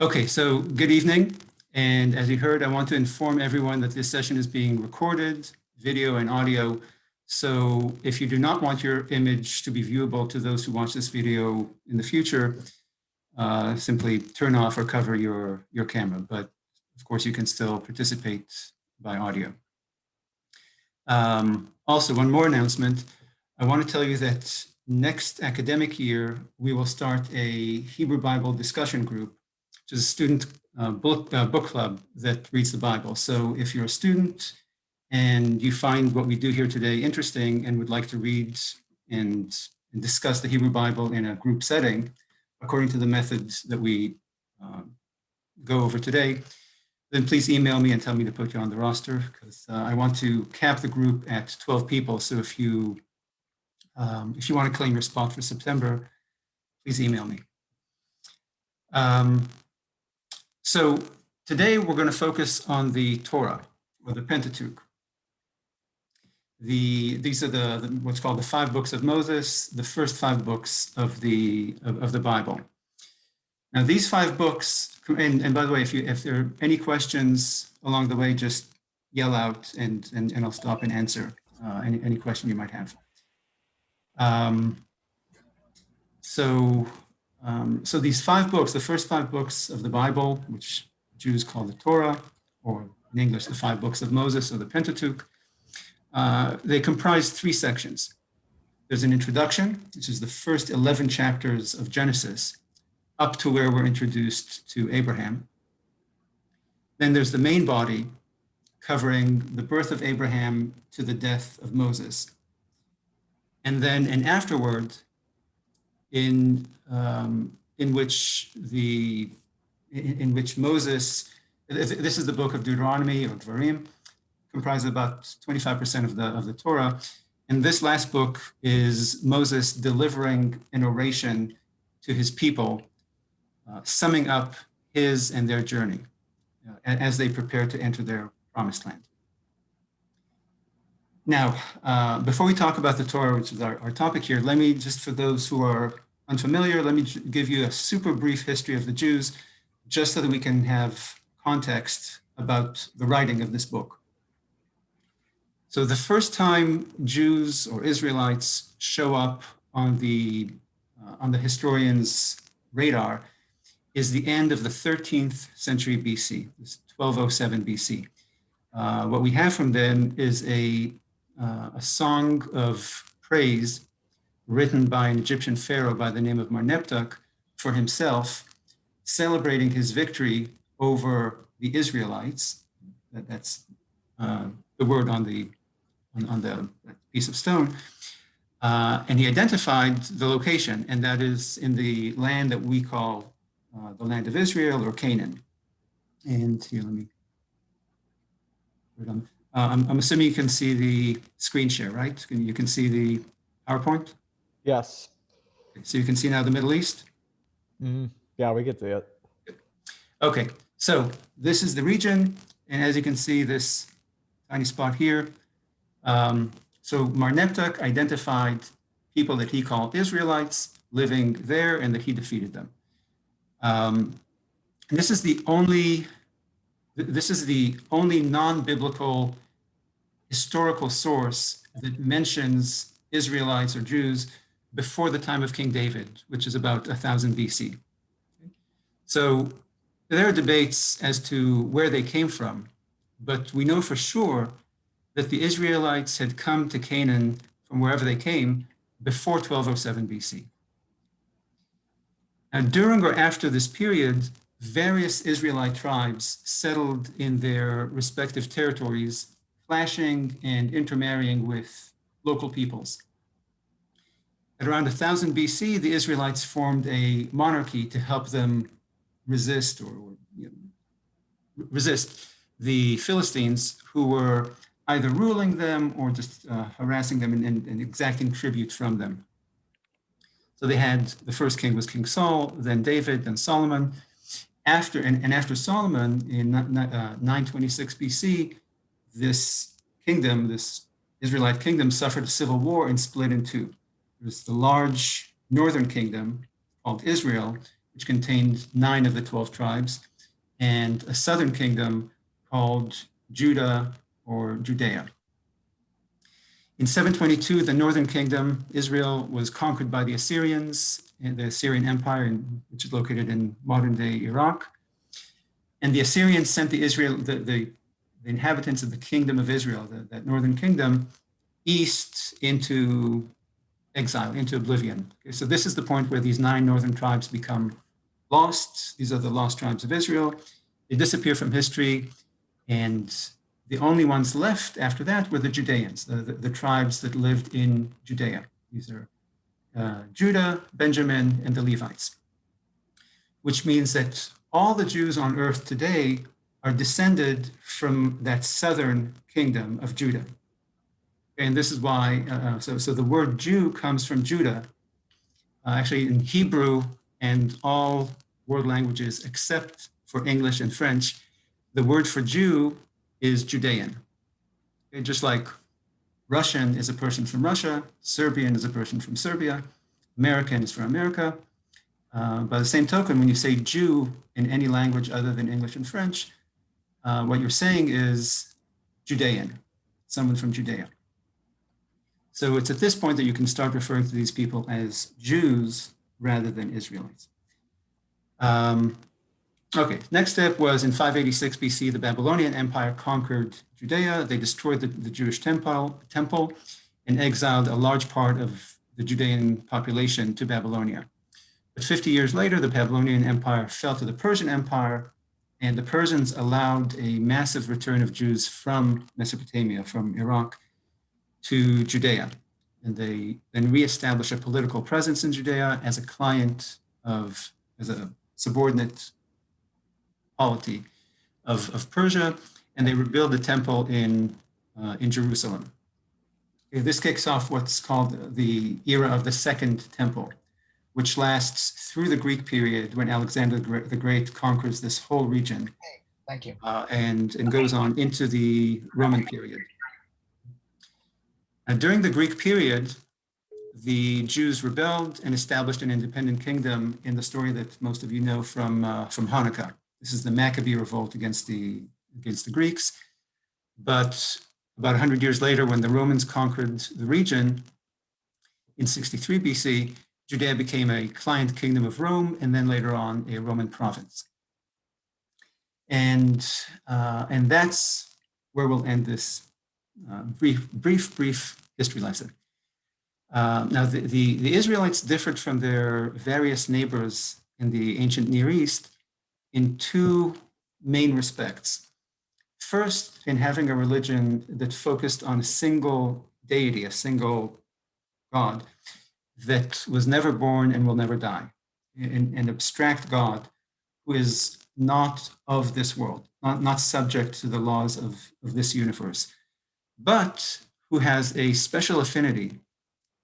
Okay, so good evening. And as you heard, I want to inform everyone that this session is being recorded, video and audio. So if you do not want your image to be viewable to those who watch this video in the future, simply turn off or cover your camera. But of course, you can still participate by audio. Also, one more announcement. I want to tell you that next academic year, we will start a Hebrew Bible discussion group, which is a student book club that reads the Bible. So if you're a student and you find what we do here today interesting and would like to read and discuss the Hebrew Bible in a group setting, according to the methods that we go over today, then please email me and tell me to put you on the roster, because I want to cap the group at 12 people. So if you want to claim your spot for September, please email me. So today we're going to focus on the Torah, or the Pentateuch. These are what's called the 5 books of Moses, the first 5 books of the Bible. Now these 5 books, and by the way, if there are any questions along the way, just yell out and I'll stop and answer any question you might have. So these 5 books, the first 5 books of the Bible, which Jews call the Torah, or in English, the 5 books of Moses, or the Pentateuch, they comprise 3 sections. There's an introduction, which is the first 11 chapters of Genesis, up to where we're introduced to Abraham. Then there's the main body, covering the birth of Abraham to the death of Moses. And then an afterword, in which Moses, this is the book of Deuteronomy or Dvarim, comprises about 25% of the Torah. And this last book is Moses delivering an oration to his people, summing up his and their journey as they prepare to enter their promised land. Now, before we talk about the Torah, which is our topic here, let me just, for those who are unfamiliar, let me give you a super brief history of the Jews, just so that we can have context about the writing of this book. So the first time Jews or Israelites show up on the historian's radar is the end of the 13th century BC, this 1207 BC. What we have from then is a song of praise written by an Egyptian pharaoh by the name of Mar-Neptah for himself, celebrating his victory over the Israelites. That's the word on the piece of stone. And he identified the location, and that is in the land that we call the land of Israel, or Canaan. And here, let me put it on. I'm assuming you can see the screen share, right? You can see the PowerPoint? Yes. So you can see now the Middle East? Mm-hmm. Yeah, we get to it. Okay, so this is the region, and as you can see, this tiny spot here. So Mar-Neptah identified people that he called Israelites living there, and that he defeated them. And this is the only non-biblical historical source that mentions Israelites or Jews before the time of King David, which is about 1000 BC. So there are debates as to where they came from, but we know for sure that the Israelites had come to Canaan from wherever they came before 1207 BC. Now, during or after this period, various Israelite tribes settled in their respective territories, clashing and intermarrying with local peoples. At around 1000 BC, the Israelites formed a monarchy to help them resist resist the Philistines, who were either ruling them or just harassing them and exacting tribute from them. So they had, the first king was King Saul, then David, then Solomon. After Solomon, in 926 BC, this kingdom, this Israelite kingdom, suffered a civil war and split in 2. There's the large northern kingdom called Israel, which contained 9 of the 12 tribes, and a southern kingdom called Judah or Judea. In 722, the northern kingdom, Israel, was conquered by the Assyrians, the Assyrian Empire, which is located in modern-day Iraq. And the Assyrians sent the inhabitants of the kingdom of Israel, that northern kingdom, east into exile, into oblivion. Okay, so this is the point where these 9 northern tribes become lost. These are the lost tribes of Israel. They disappear from history, and the only ones left after that were the Judeans, the tribes that lived in Judea. These are Judah, Benjamin, and the Levites, which means that all the Jews on earth today are descended from that southern kingdom of Judah. And this is why, so the word Jew comes from Judah. Actually, in Hebrew and all world languages except for English and French, the word for Jew is Judean. Okay, just like Russian is a person from Russia, Serbian is a person from Serbia, American is from America. By the same token, when you say Jew in any language other than English and French, what you're saying is Judean, someone from Judea. So it's at this point that you can start referring to these people as Jews rather than Israelites. Okay, next step was in 586 BC, the Babylonian Empire conquered Judea. They destroyed the Jewish temple and exiled a large part of the Judean population to Babylonia. But 50 years later, the Babylonian Empire fell to the Persian Empire, and the Persians allowed a massive return of Jews from Mesopotamia, from Iraq, to Judea. And they then reestablished a political presence in Judea as a subordinate polity of Persia, and they rebuild the temple in Jerusalem. Okay, this kicks off what's called the era of the Second Temple, which lasts through the Greek period when Alexander the Great conquers this whole region. Thank you. And goes on into the Roman period. During the Greek period, the Jews rebelled and established an independent kingdom in the story that most of you know from Hanukkah. This is the Maccabee revolt against the Greeks. But about 100 years later, when the Romans conquered the region in 63 BC, Judea became a client kingdom of Rome, and then later on a Roman province. And that's where we'll end this brief history lesson. Now, the Israelites differed from their various neighbors in the ancient Near East in 2 main respects. First, in having a religion that focused on a single deity, a single God, that was never born and will never die, an abstract God who is not of this world, not subject to the laws of this universe, but who has a special affinity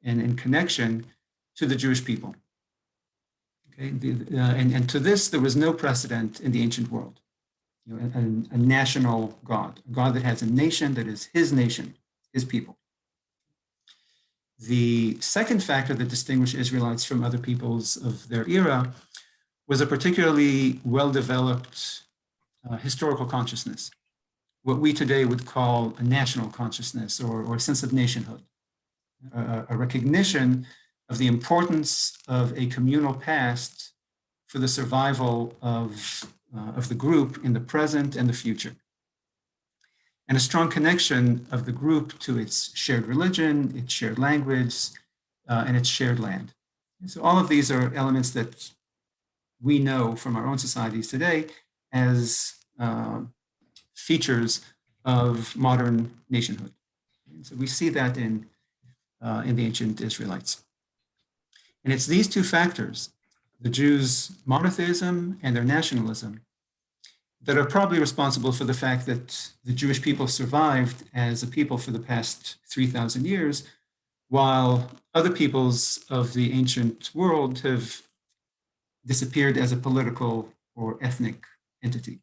and connection to the Jewish people. Okay? And to this, there was no precedent in the ancient world. You know, a national God, a God that has a nation that is his nation, his people. The second factor that distinguished Israelites from other peoples of their era was a particularly well-developed historical consciousness, what we today would call a national consciousness or a sense of nationhood, a recognition of the importance of a communal past for the survival of the group in the present and the future, and a strong connection of the group to its shared religion, its shared language, and its shared land. So all of these are elements that we know from our own societies today as features of modern nationhood. So we see that in the ancient Israelites. And it's these 2 factors, the Jews' monotheism and their nationalism, that are probably responsible for the fact that the Jewish people survived as a people for the past 3,000 years, while other peoples of the ancient world have disappeared as a political or ethnic entity.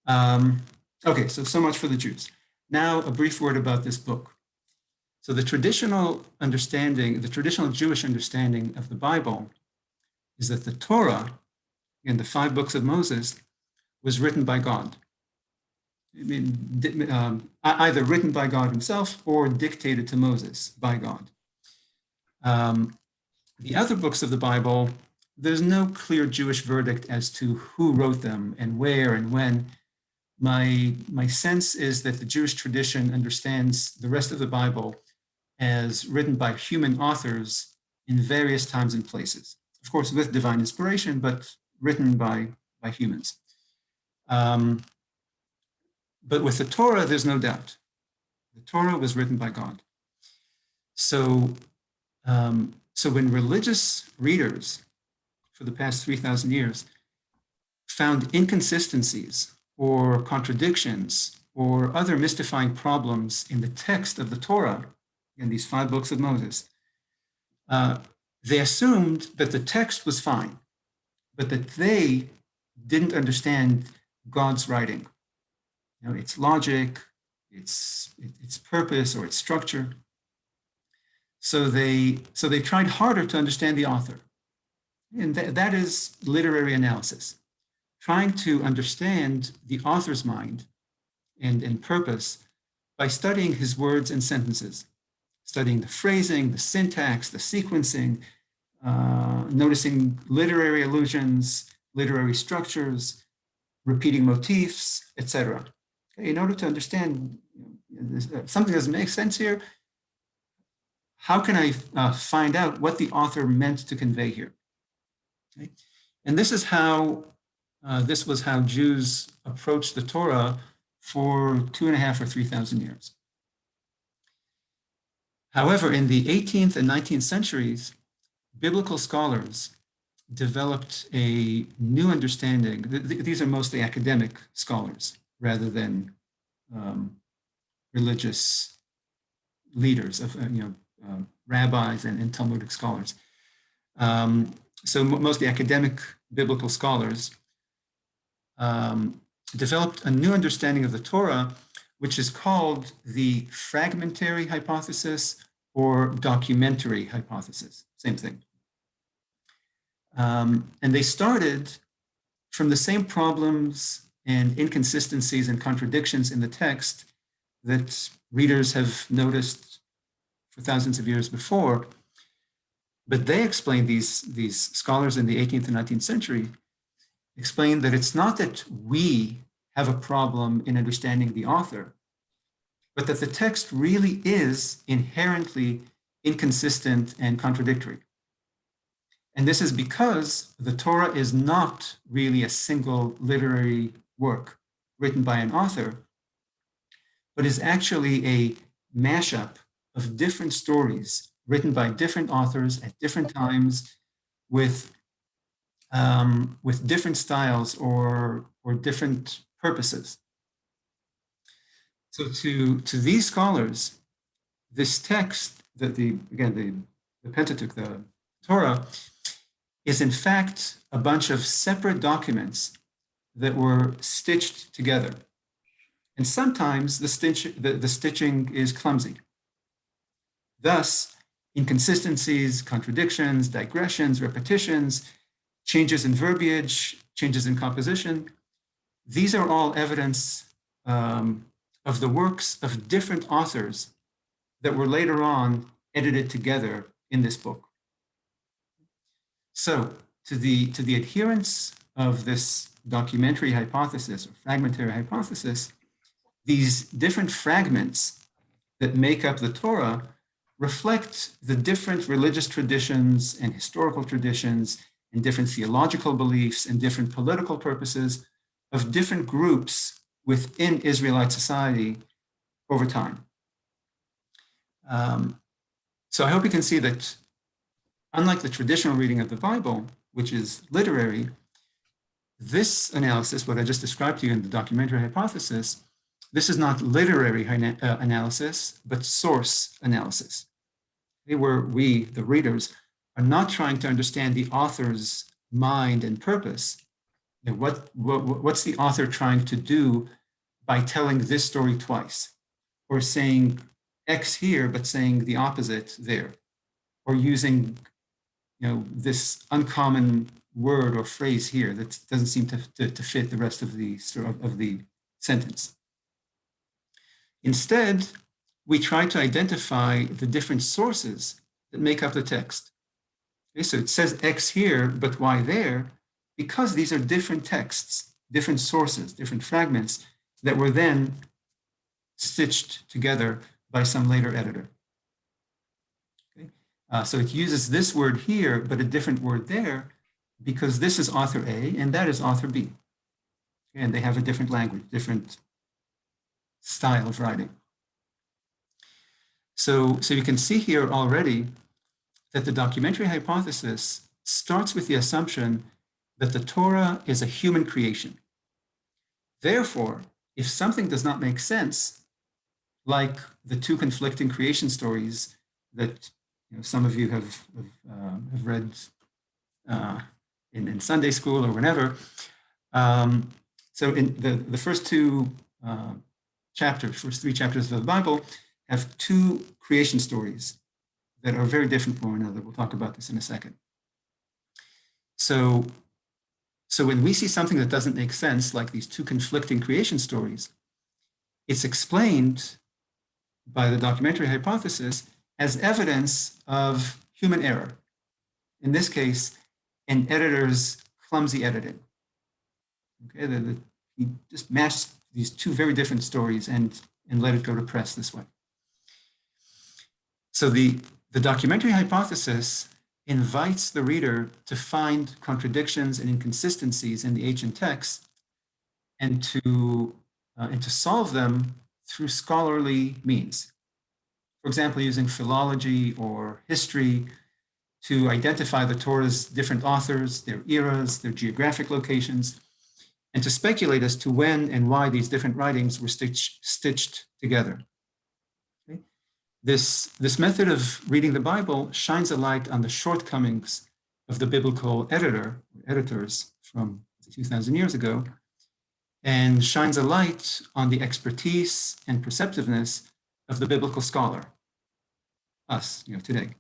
Okay, so much for the Jews. Now, a brief word about this book. So the traditional Jewish understanding of the Bible is that the Torah, in the 5 books of Moses, was written by God. I mean, either written by God himself or dictated to Moses by God. The other books of the Bible, there's no clear Jewish verdict as to who wrote them and where and when. My sense is that the Jewish tradition understands the rest of the Bible as written by human authors in various times and places. Of course, with divine inspiration, but written by humans. But with the Torah, there's no doubt. The Torah was written by God. So when religious readers for the past 3,000 years found inconsistencies or contradictions or other mystifying problems in the text of the Torah, in these 5 books of Moses, they assumed that the text was fine, but that they didn't understand God's writing, its logic, its purpose, or its structure. So they tried harder to understand the author. And that is literary analysis, trying to understand the author's mind and purpose by studying his words and sentences, studying the phrasing, the syntax, the sequencing, noticing literary allusions, literary structures, repeating motifs, etc. In order to understand something doesn't make sense here, how can I find out what the author meant to convey here? Okay? And this is how this was how Jews approached the Torah for 2,500 or 3,000 years. However, in the 18th and 19th centuries, biblical scholars developed a new understanding. These are mostly academic scholars rather than religious leaders of rabbis and Talmudic scholars. So mostly academic biblical scholars developed a new understanding of the Torah, which is called the fragmentary hypothesis or documentary hypothesis, same thing. And they started from the same problems and inconsistencies and contradictions in the text that readers have noticed for thousands of years before. But they explained, these scholars in the 18th and 19th century, explained that it's not that we have a problem in understanding the author, but that the text really is inherently inconsistent and contradictory. And this is because the Torah is not really a single literary work written by an author, but is actually a mashup of different stories written by different authors at different times with different styles or different purposes. So to these scholars, this text, the Pentateuch, the Torah, is in fact a bunch of separate documents that were stitched together. And sometimes the stitching is clumsy. Thus, inconsistencies, contradictions, digressions, repetitions, changes in verbiage, changes in composition, these are all evidence of the works of different authors that were later on edited together in this book. So to the adherents of this documentary hypothesis or fragmentary hypothesis, these different fragments that make up the Torah reflect the different religious traditions and historical traditions and different theological beliefs and different political purposes of different groups within Israelite society over time. So I hope you can see that unlike the traditional reading of the Bible, which is literary, this analysis, what I just described to you in the documentary hypothesis, this is not literary analysis, but source analysis. Where we, the readers, are not trying to understand the author's mind and purpose. What's the author trying to do by telling this story twice, or saying X here, but saying the opposite there, or using this uncommon word or phrase here that doesn't seem to fit the rest of the sentence. Instead, we try to identify the different sources that make up the text. Okay, so it says X here, but Y there, because these are different texts, different sources, different fragments that were then stitched together by some later editor. Okay? So it uses this word here, but a different word there, because this is author A and that is author B. And they have a different language, different style of writing. So you can see here already that the documentary hypothesis starts with the assumption that the Torah is a human creation. Therefore, if something does not make sense, like the two conflicting creation stories that some of you have read in Sunday school or whenever. So in the first two first three chapters of the Bible have two creation stories that are very different from one another. We'll talk about this in a second. So when we see something that doesn't make sense, like these two conflicting creation stories, it's explained by the documentary hypothesis as evidence of human error. In this case, an editor's clumsy editing. Okay, he just mashed these two very different stories and let it go to press this way. So the documentary hypothesis invites the reader to find contradictions and inconsistencies in the ancient texts and to solve them through scholarly means. For example, using philology or history to identify the Torah's different authors, their eras, their geographic locations, and to speculate as to when and why these different writings were stitched together. Okay? This method of reading the Bible shines a light on the shortcomings of the biblical editors from 2,000 years ago, and shines a light on the expertise and perceptiveness of the biblical scholar, us, today.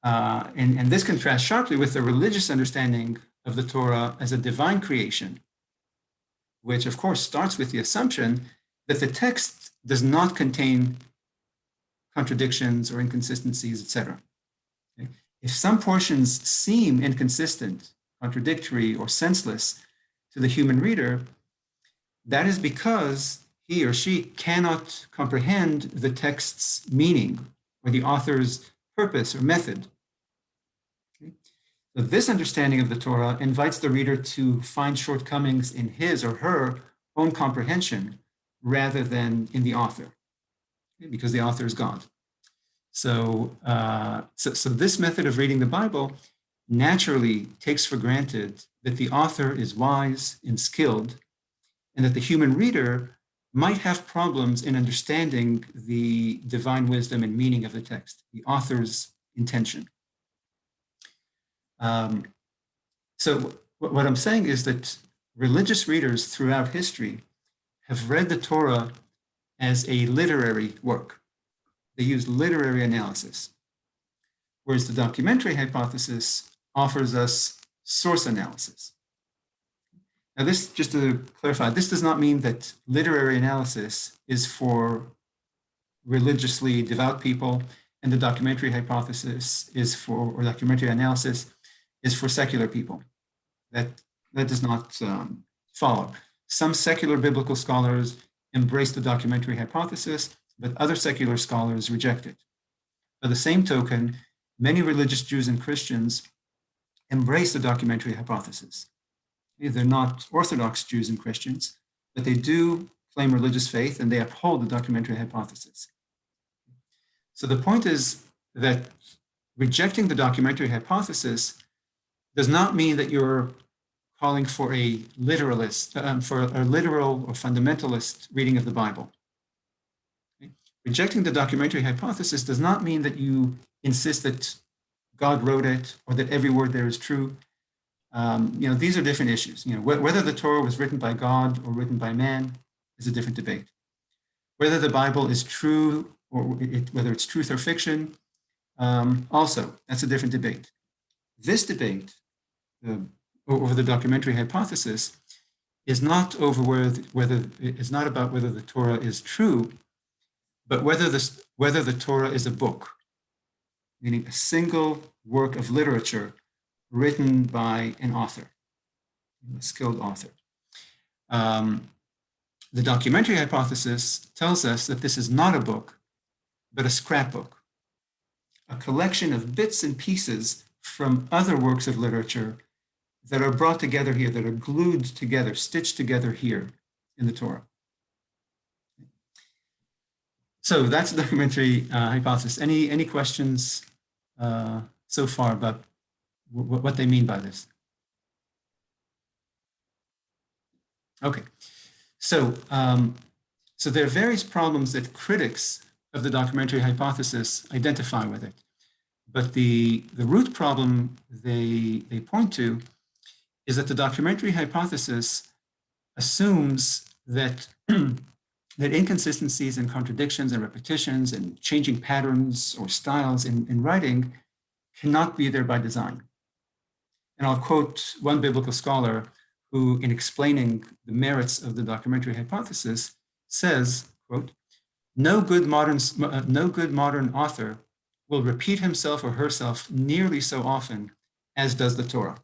And this contrasts sharply with the religious understanding of the Torah as a divine creation, which of course starts with the assumption that the text does not contain contradictions or inconsistencies, etc. Okay? If some portions seem inconsistent, contradictory, or senseless to the human reader, that is because he or she cannot comprehend the text's meaning or the author's purpose or method. Okay? So this understanding of the Torah invites the reader to find shortcomings in his or her own comprehension rather than in the author, okay? Because the author is God. So this method of reading the Bible naturally takes for granted that the author is wise and skilled, and that the human reader might have problems in understanding the divine wisdom and meaning of the text, the author's intention. So what I'm saying is that religious readers throughout history have read the Torah as a literary work. They use literary analysis, whereas the documentary hypothesis offers us source analysis. Now this, just to clarify, this does not mean that literary analysis is for religiously devout people and the documentary hypothesis is for, or documentary analysis is for secular people. That does not follow. Some secular biblical scholars embrace the documentary hypothesis, but other secular scholars reject it. By the same token, many religious Jews and Christians embrace the documentary hypothesis. They're not Orthodox Jews and Christians, but they do claim religious faith and they uphold the documentary hypothesis. So the point is that rejecting the documentary hypothesis does not mean that you're calling for a literalist, for a literal or fundamentalist reading of the Bible. Okay? Rejecting the documentary hypothesis does not mean that you insist that God wrote it or that every word there is true. These are different issues. Whether the Torah was written by God or written by man is a different debate. Whether the Bible is true or whether it's truth or fiction Also, that's a different debate. This debate over the documentary hypothesis is not over whether it's not about whether the Torah is true, but whether the Torah is a book, meaning a single work of literature written by an author, a skilled author. The documentary hypothesis tells us that this is not a book, but a scrapbook, a collection of bits and pieces from other works of literature that are brought together here, that are glued together, stitched together here in the Torah. So that's the documentary hypothesis. Any questions so far about what they mean by this? Okay, so there are various problems that critics of the documentary hypothesis identify with it, but the root problem they point to is that the documentary hypothesis assumes that that inconsistencies and contradictions and repetitions and changing patterns or styles in writing cannot be there by design. And I'll quote one biblical scholar who, in explaining the merits of the documentary hypothesis, says, quote, no good modern author will repeat himself or herself nearly so often as does the Torah.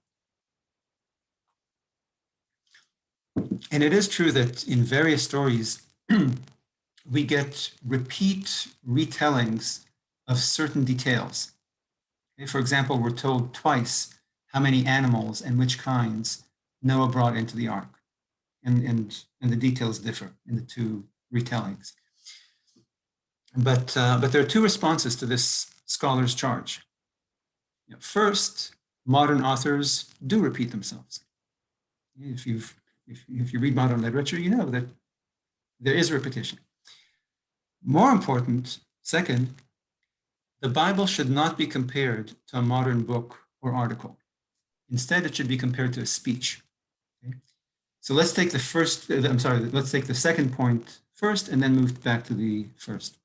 And it is true that in various stories, we get repeat retellings of certain details. Okay, for example, we're told twice how many animals and which kinds Noah brought into the ark. And the details differ in the two retellings. But there are two responses to this scholar's charge. First, modern authors do repeat themselves. If you read modern literature, you know that there is repetition. More important, second, the Bible should not be compared to a modern book or article. Instead, it should be compared to a speech. Okay? So let's take let's take the second point first and then move back to the first.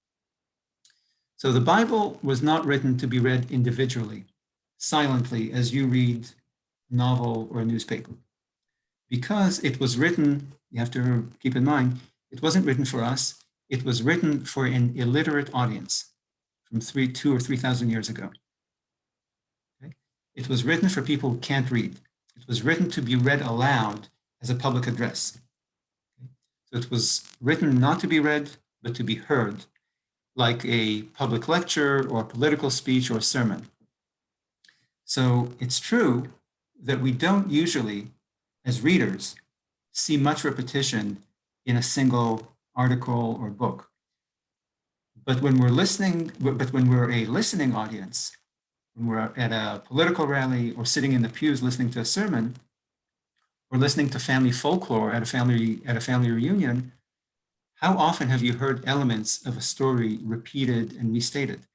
So the Bible was not written to be read individually, silently, as you read a novel or a newspaper. Because it was written, you have to keep in mind, it wasn't written for us, it was written for an illiterate audience from 2,000 or 3,000 years ago. Okay? It was written for people who can't read. It was written to be read aloud as a public address. Okay? So it was written not to be read, but to be heard, like a public lecture or a political speech or a sermon. So it's true that we don't usually, as readers, see much repetition in a single article or book. But when we're a listening audience, when we're at a political rally or sitting in the pews listening to a sermon, or listening to family folklore at a family reunion, how often have you heard elements of a story repeated and restated?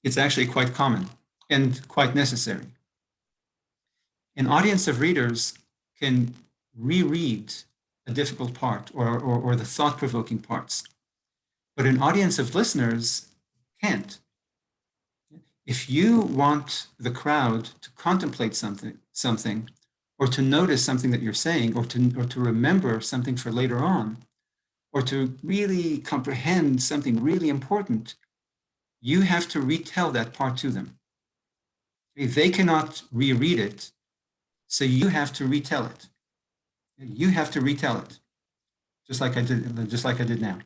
It's actually quite common and quite necessary. An audience of readers can reread a difficult part or the thought-provoking parts, but an audience of listeners can't. If you want the crowd to contemplate something, or to notice something that you're saying, or to remember something for later on, or to really comprehend something really important, you have to retell that part to them. They cannot reread it, so you have to retell it. You have to retell it, just like I did now.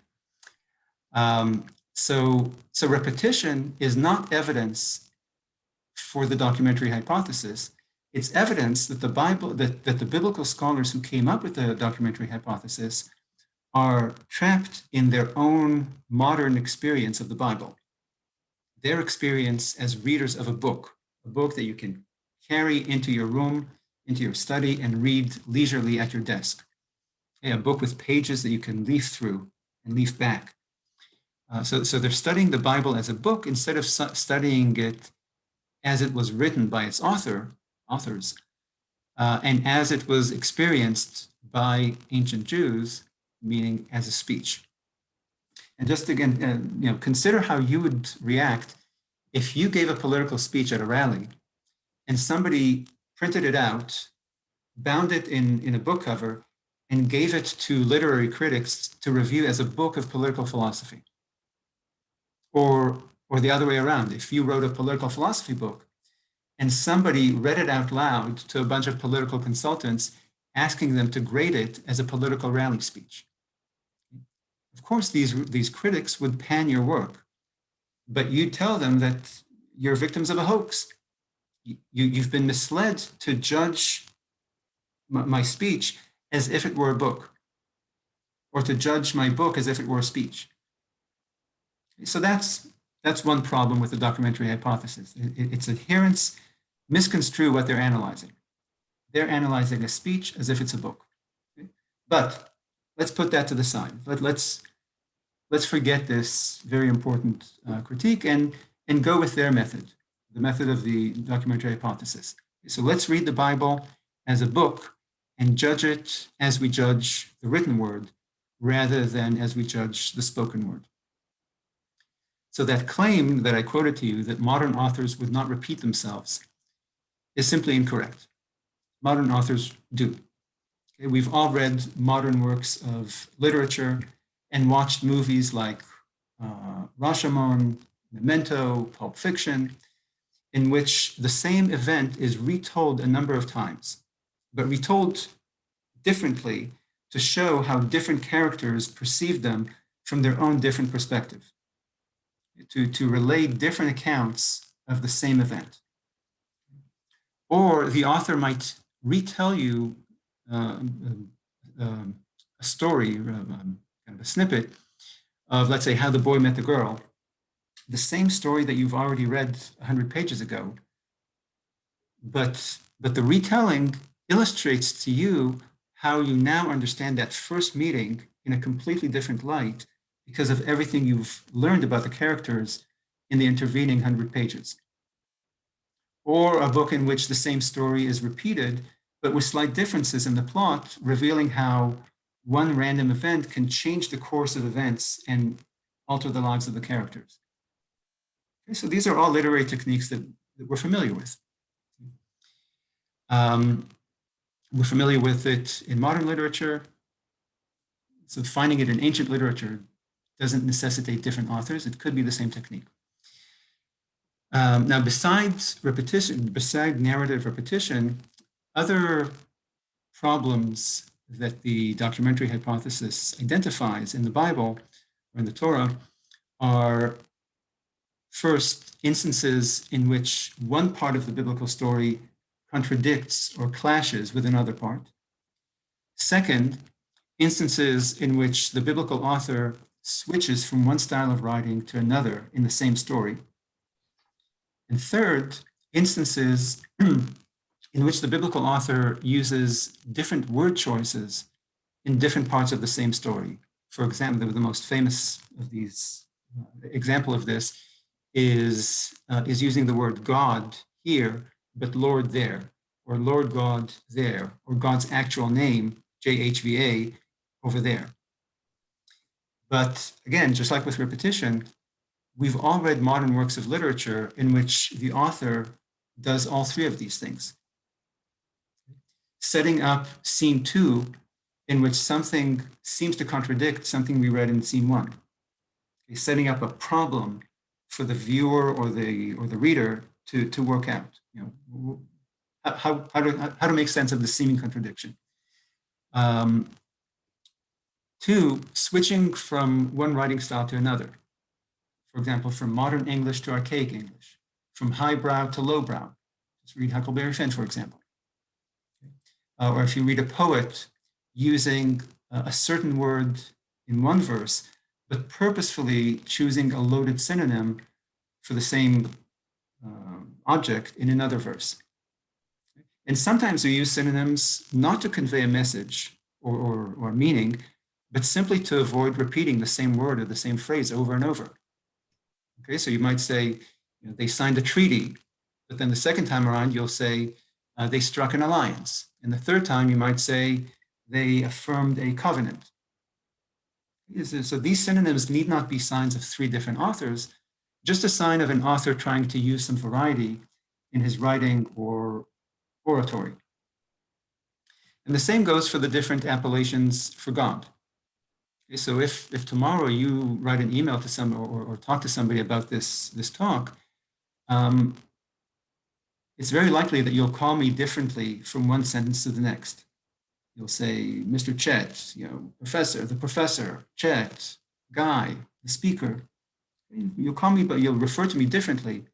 So repetition is not evidence for the documentary hypothesis. It's evidence that the biblical scholars who came up with the documentary hypothesis are trapped in their own modern experience of the Bible. Their experience as readers of a book that you can carry into your room, into your study, and read leisurely at your desk. A book with pages that you can leaf through and leaf back. So they're studying the Bible as a book instead of studying it as it was written by its authors, and as it was experienced by ancient Jews, meaning as a speech. And just again, consider how you would react If you gave a political speech at a rally and somebody printed it out, bound it in a book cover, and gave it to literary critics to review as a book of political philosophy, or the other way around, if you wrote a political philosophy book and somebody read it out loud to a bunch of political consultants, asking them to grade it as a political rally speech. Of course, these critics would pan your work, but you tell them that you're victims of a hoax. You've been misled to judge my speech as if it were a book, or to judge my book as if it were a speech. So that's one problem with the documentary hypothesis. Its adherents misconstrue what they're analyzing. They're analyzing a speech as if it's a book. Okay? But let's put that to the side. Let's forget this very important critique and go with their method, the method of the documentary hypothesis. So let's read the Bible as a book and judge it as we judge the written word, rather than as we judge the spoken word. So that claim that I quoted to you, that modern authors would not repeat themselves, is simply incorrect. Modern authors do. Okay, we've all read modern works of literature and watched movies like Rashomon, Memento, Pulp Fiction, in which the same event is retold a number of times, but retold differently to show how different characters perceive them from their own different perspective, to relay different accounts of the same event. Or the author might retell you a story, kind of a snippet of, let's say, how the boy met the girl, the same story that you've already read 100 pages ago, but the retelling illustrates to you how you now understand that first meeting in a completely different light because of everything you've learned about the characters in the intervening 100 pages. Or a book in which the same story is repeated, but with slight differences in the plot, revealing how one random event can change the course of events and alter the lives of the characters. Okay, so these are all literary techniques that we're familiar with. We're familiar with it in modern literature. So finding it in ancient literature doesn't necessitate different authors. It could be the same technique. Now, besides repetition, besides narrative repetition, other problems that the documentary hypothesis identifies in the Bible or in the Torah are, first, instances in which one part of the biblical story contradicts or clashes with another part. Second, instances in which the biblical author switches from one style of writing to another in the same story. And third, instances in which the biblical author uses different word choices in different parts of the same story. For example, the most famous of these example of this is using the word God here, but Lord there, or Lord God there, or God's actual name, JHVA, over there. But again, just like with repetition, we've all read modern works of literature in which the author does all three of these things. Setting up scene 2 in which something seems to contradict something we read in scene 1. Okay, setting up a problem for the viewer or the reader to work out. You know, how to make sense of the seeming contradiction. 2, switching from one writing style to another. For example, from modern English to archaic English, from highbrow to lowbrow. Just read Huckleberry Finn, for example. Or if you read a poet using a certain word in one verse, but purposefully choosing a loaded synonym for the same object in another verse. And sometimes we use synonyms not to convey a message or meaning, but simply to avoid repeating the same word or the same phrase over and over. Okay, so you might say, you know, they signed a treaty, but then the second time around, you'll say they struck an alliance. And the third time, you might say they affirmed a covenant. So these synonyms need not be signs of 3 different authors, just a sign of an author trying to use some variety in his writing or oratory. And the same goes for the different appellations for God. Okay, so if tomorrow you write an email to someone or talk to somebody about this talk, it's very likely that you'll call me differently from one sentence to the next. You'll say, Mr. Chet, professor, the professor, Chet, Guy, the speaker. You'll call me, but you'll refer to me differently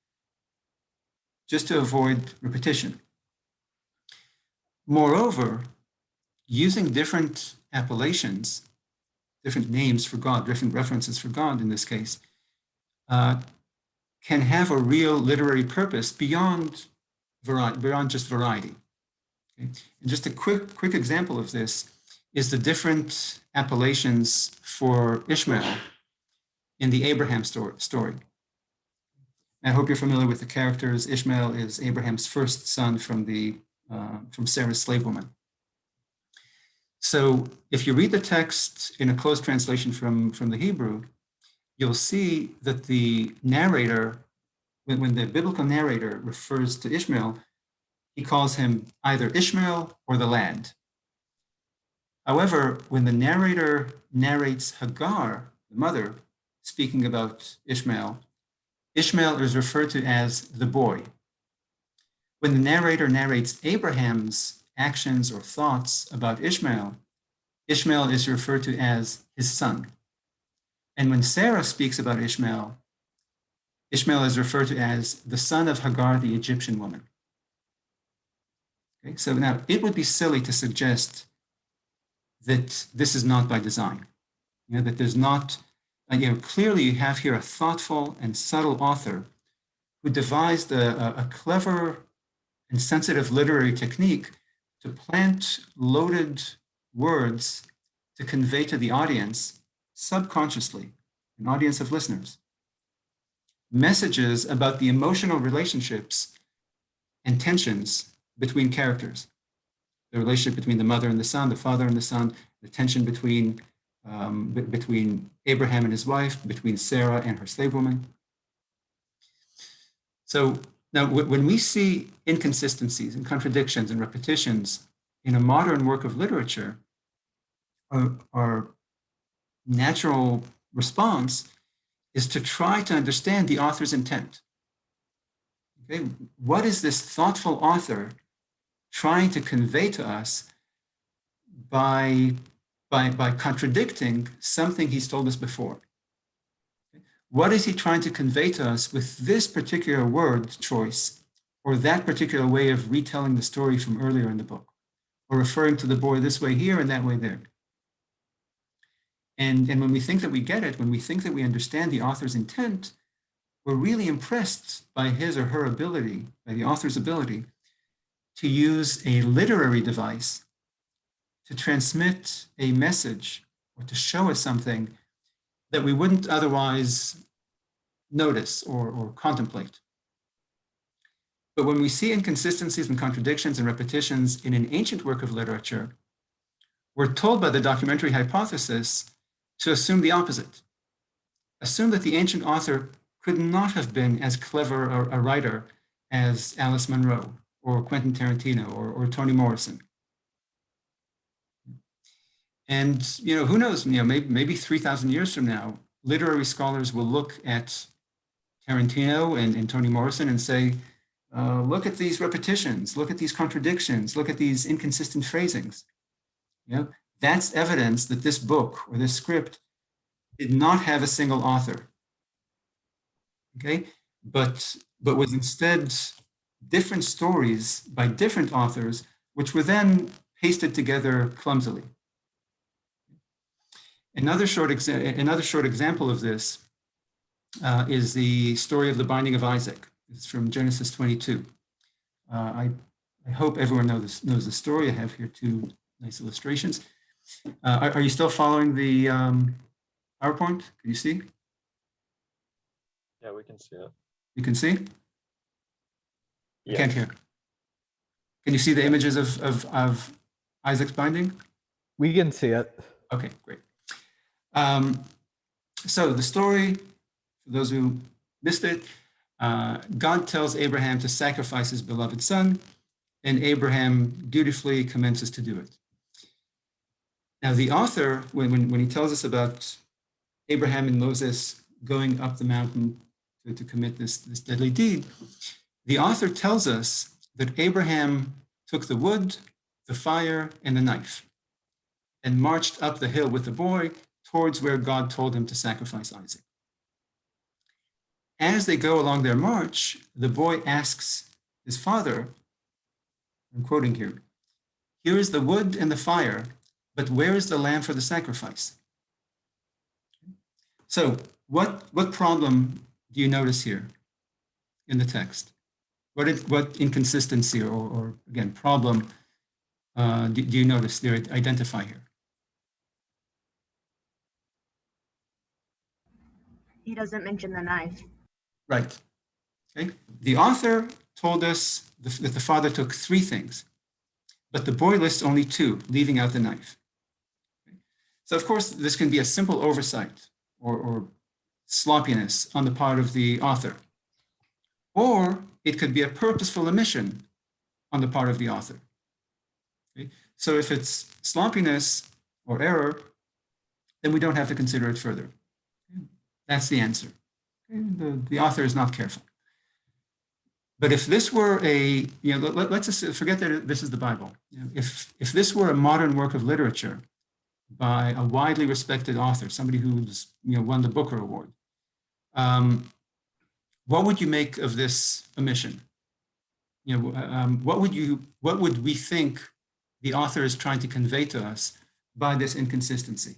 just to avoid repetition. Moreover, using different appellations, different names for God, different references for God in this case, can have a real literary purpose beyond just variety. Okay? And just a quick example of this is the different appellations for Ishmael in the Abraham story. I hope you're familiar with the characters. Ishmael is Abraham's first son from Sarah's slave woman. So if you read the text in a close translation from the Hebrew, you'll see that the narrator, when the biblical narrator refers to Ishmael, he calls him either Ishmael or the lad. However, when the narrator narrates Hagar, the mother, speaking about Ishmael, Ishmael is referred to as the boy. When the narrator narrates Abraham's actions or thoughts about Ishmael, Ishmael is referred to as his son. And when Sarah speaks about Ishmael, Ishmael is referred to as the son of Hagar, the Egyptian woman. Okay, so now it would be silly to suggest that this is not by design. That there's not, clearly you have here a thoughtful and subtle author who devised a clever and sensitive literary technique to plant loaded words to convey to the audience subconsciously, an audience of listeners, messages about the emotional relationships and tensions between characters. The relationship between the mother and the son, the father and the son, the tension between Abraham and his wife, between Sarah and her slave woman. So now when we see inconsistencies and contradictions and repetitions in a modern work of literature, our natural response is to try to understand the author's intent. Okay? What is this thoughtful author trying to convey to us by contradicting something he's told us before? What is he trying to convey to us with this particular word choice or that particular way of retelling the story from earlier in the book, or referring to the boy this way here and that way there? And when we think that we get it, when we think that we understand the author's intent, we're really impressed by his or her ability, by the author's ability, to use a literary device to transmit a message or to show us something that we wouldn't otherwise notice or contemplate. But when we see inconsistencies and contradictions and repetitions in an ancient work of literature, we're told by the documentary hypothesis to assume the opposite. Assume that the ancient author could not have been as clever a writer as Alice Munro or Quentin Tarantino or Toni Morrison. And who knows? Maybe 3,000 years from now, literary scholars will look at Tarantino and Toni Morrison and say, look at these repetitions, look at these contradictions, look at these inconsistent phrasings. That's evidence that this book or this script did not have a single author. Okay, but was instead different stories by different authors, which were then pasted together clumsily. Another short example of this is the story of the binding of Isaac. It's from Genesis 22. I hope everyone knows the story. I have here two nice illustrations. Are you still following the PowerPoint? Can you see? Yeah, we can see it. You can see? Yes. I can't hear. Can you see the images of Isaac's binding? We can see it. Okay, great. So the story, for those who missed it. God tells Abraham to sacrifice his beloved son, and Abraham dutifully commences to do it. Now, the author, when he tells us about Abraham and Moses going up the mountain to commit this deadly deed, the author tells us that Abraham took the wood, the fire, and the knife and marched up the hill with the boy towards where God told him to sacrifice Isaac. As they go along their march, the boy asks his father, I'm quoting here, "Here is the wood and the fire, but where is the lamb for the sacrifice?" So what problem do you notice here in the text? What inconsistency or again, problem do you notice there, identify here? He doesn't mention the knife. Right. Okay. The author told us that the father took 3 things, but the boy lists only 2, leaving out the knife. Okay. So of course, this can be a simple oversight or sloppiness on the part of the author, or it could be a purposeful omission on the part of the author. Okay. So if it's sloppiness or error, then we don't have to consider it further. Okay. That's the answer. Okay. The author is not careful. But if this were let's forget that this is the Bible. If this were a modern work of literature by a widely respected author, somebody who's won the Booker Award, what would you make of this omission? What would we think the author is trying to convey to us by this inconsistency?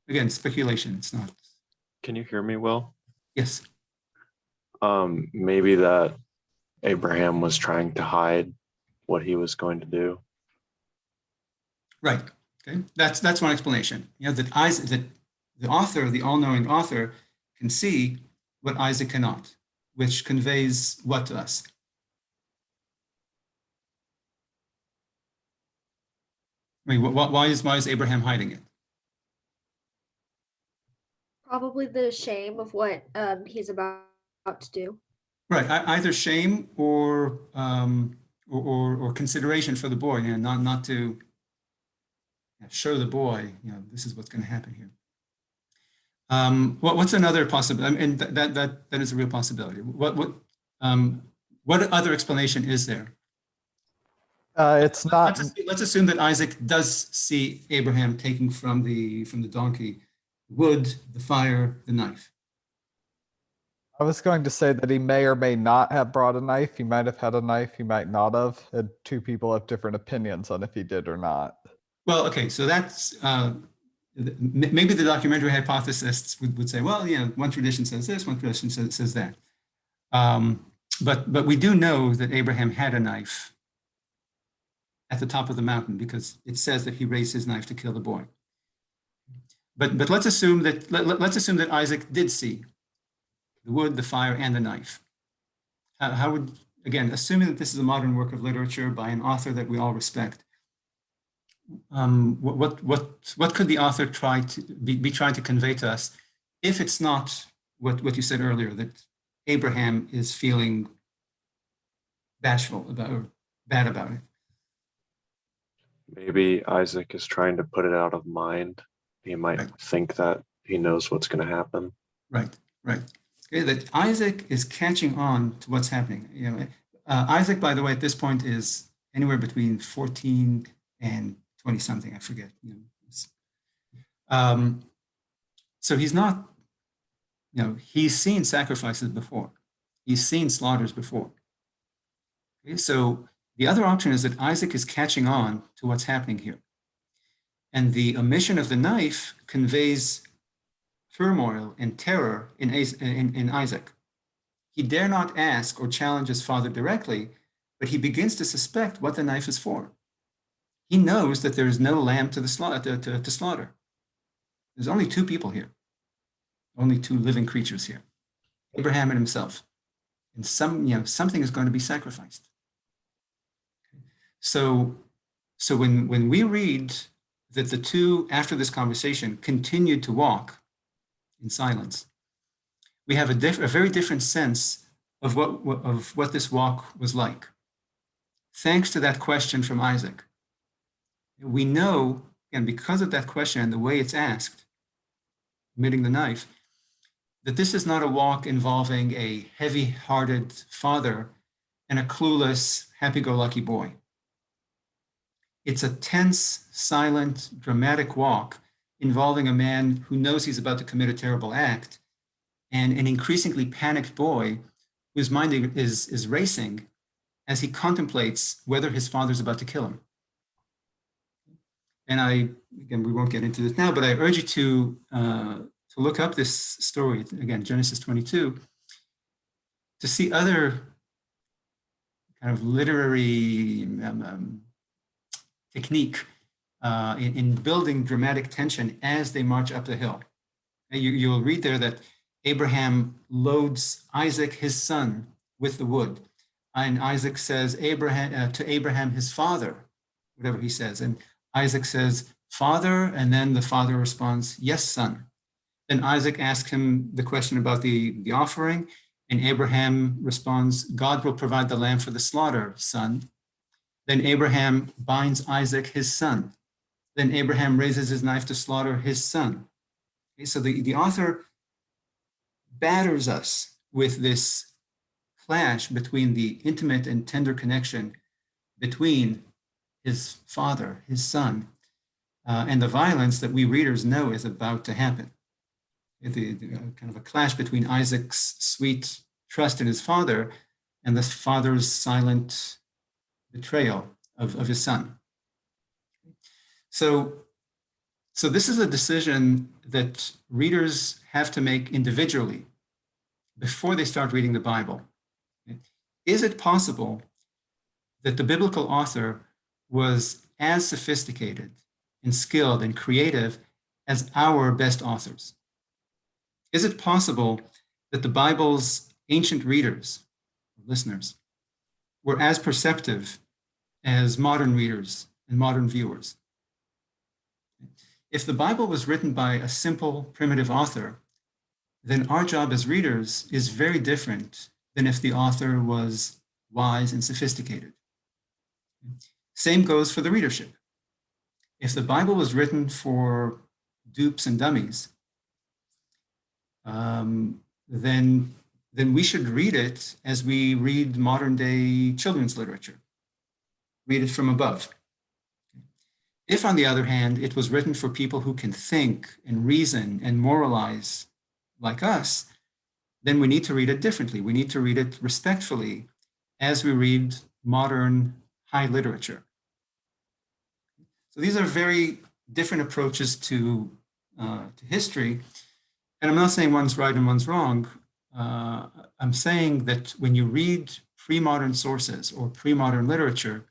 Again, speculation. It's not. Can you hear me well? Yes. Maybe that Abraham was trying to hide what he was going to do. Right. Okay. That's one explanation. That the author, the all-knowing author, can see what Isaac cannot, which conveys what to us? I mean, why is Abraham hiding it? Probably the shame of what he's about to do. Right. Either shame or consideration for the boy. Not to show the boy. This is what's going to happen here. What's another possibility? And that is a real possibility. What other explanation is there? It's not. Let's assume that Isaac does see Abraham taking from the donkey wood, the fire, the knife. I was going to say that he may or may not have brought a knife. He might have had a knife. He might not have. And 2 people have different opinions on if he did or not. Well, okay, so that's maybe the documentary hypothesists would say, well, one tradition says this, one tradition says that. But we do know that Abraham had a knife at the top of the mountain because it says that he raised his knife to kill the boy. But let's assume that Isaac did see the wood, the fire, and the knife. How would, again, assuming that this is a modern work of literature by an author that we all respect, what could the author try to be trying to convey to us if it's not what you said earlier, that Abraham is feeling bashful about or bad about it? Maybe Isaac is trying to put it out of mind. He might think that he knows what's going to happen. Right. Okay, that Isaac is catching on to what's happening. Isaac, by the way, at this point is anywhere between 14 and 20 something, I forget. So he's not, he's seen sacrifices before. He's seen slaughters before. Okay, so the other option is that Isaac is catching on to what's happening here. And the omission of the knife conveys turmoil and terror in Isaac. He dare not ask or challenge his father directly, but he begins to suspect what the knife is for. He knows that there is no lamb to slaughter. There's only 2 people here, only 2 living creatures here, Abraham and himself. And something is going to be sacrificed. So when we read that the 2, after this conversation, continued to walk in silence, we have a very different sense of what this walk was like. Thanks to that question from Isaac, we know, again, because of that question and the way it's asked, omitting the knife, that this is not a walk involving a heavy-hearted father and a clueless, happy-go-lucky boy. It's a tense, silent, dramatic walk involving a man who knows he's about to commit a terrible act and an increasingly panicked boy whose mind is racing as he contemplates whether his father's about to kill him. And again, we won't get into this now, but I urge you to look up this story, again, Genesis 22, to see other kind of literary technique in building dramatic tension as they march up the hill. You'll read there that Abraham loads Isaac, his son, with the wood. And Isaac says to Abraham, his father, whatever he says. And Isaac says, Father, and then the father responds, yes, son. Then Isaac asks him the question about the offering, and Abraham responds, God will provide the lamb for the slaughter, son. Then Abraham binds Isaac, his son. Then Abraham raises his knife to slaughter his son. Okay, so the author batters us with this clash between the intimate and tender connection between his father, his son, and the violence that we readers know is about to happen. The kind of a clash between Isaac's sweet trust in his father and the father's silent betrayal of his son. So this is a decision that readers have to make individually before they start reading the Bible. Is it possible that the biblical author was as sophisticated and skilled and creative as our best authors? Is it possible that the Bible's ancient readers, listeners, were as perceptive as modern readers and modern viewers? If the Bible was written by a simple, primitive author, then our job as readers is very different than if the author was wise and sophisticated. Same goes for the readership. If the Bible was written for dupes and dummies, then we should read it as we read modern day children's literature. Read it from above. If, on the other hand, it was written for people who can think and reason and moralize like us, then we need to read it differently. We need to read it respectfully as we read modern high literature. So these are very different approaches to history. And I'm not saying one's right and one's wrong. I'm saying that when you read pre-modern sources or pre-modern literature,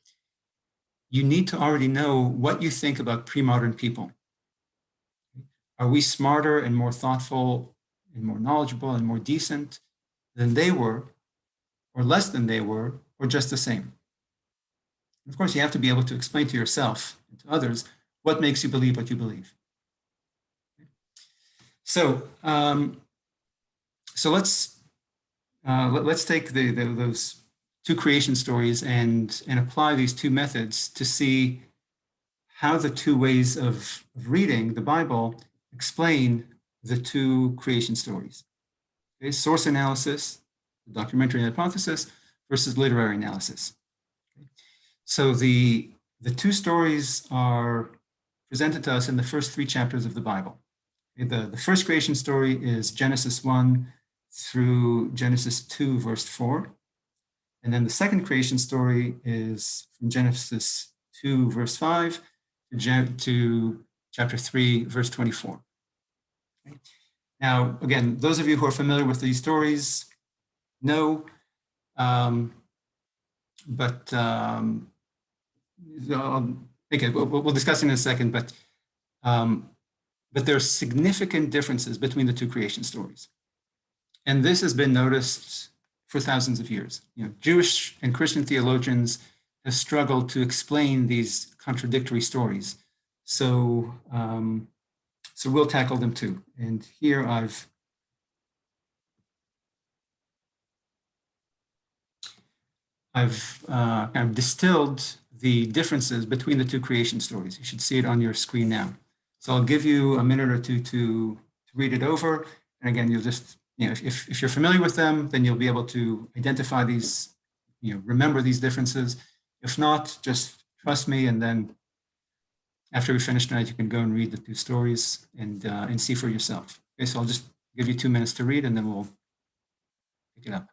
you need to already know what you think about pre-modern people. Are we smarter and more thoughtful and more knowledgeable and more decent than they were, or less than they were, or just the same? And of course, you have to be able to explain to yourself and to others what makes you believe what you believe. So let's take those two creation stories and apply these two methods to see how the two ways of reading the Bible explain the two creation stories. Okay, source analysis, the documentary hypothesis, versus literary analysis. Okay. So the two stories are presented to us in the first three chapters of the Bible. Okay, the first creation story is Genesis 1 through Genesis 2, verse 4. And then the second creation story is from Genesis 2, verse 5 to chapter 3, verse 24. Okay. Now, again, those of you who are familiar with these stories know, okay, we'll discuss in a second, but there are significant differences between the two creation stories. And this has been noticed for thousands of years. Jewish and Christian theologians have struggled to explain these contradictory stories. So we'll tackle them too. And here I've kind of distilled the differences between the two creation stories. You should see it on your screen now. So I'll give you a minute or two to read it over. And again, you'll just, if you're familiar with them, then you'll be able to identify these, remember these differences. If not, just trust me. And then after we finish tonight, you can go and read the two stories and see for yourself. Okay, so I'll just give you 2 minutes to read and then we'll pick it up.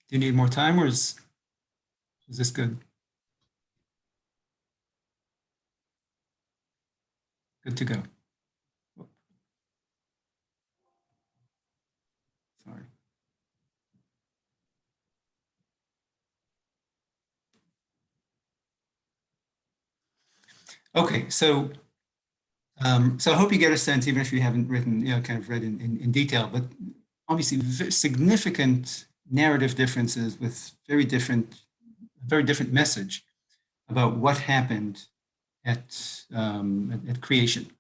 Do you need more time or is this good? Good to go. Sorry. Okay, so I hope you get a sense, even if you haven't written, kind of read in detail, but obviously significant narrative differences with very different message about what happened at creation.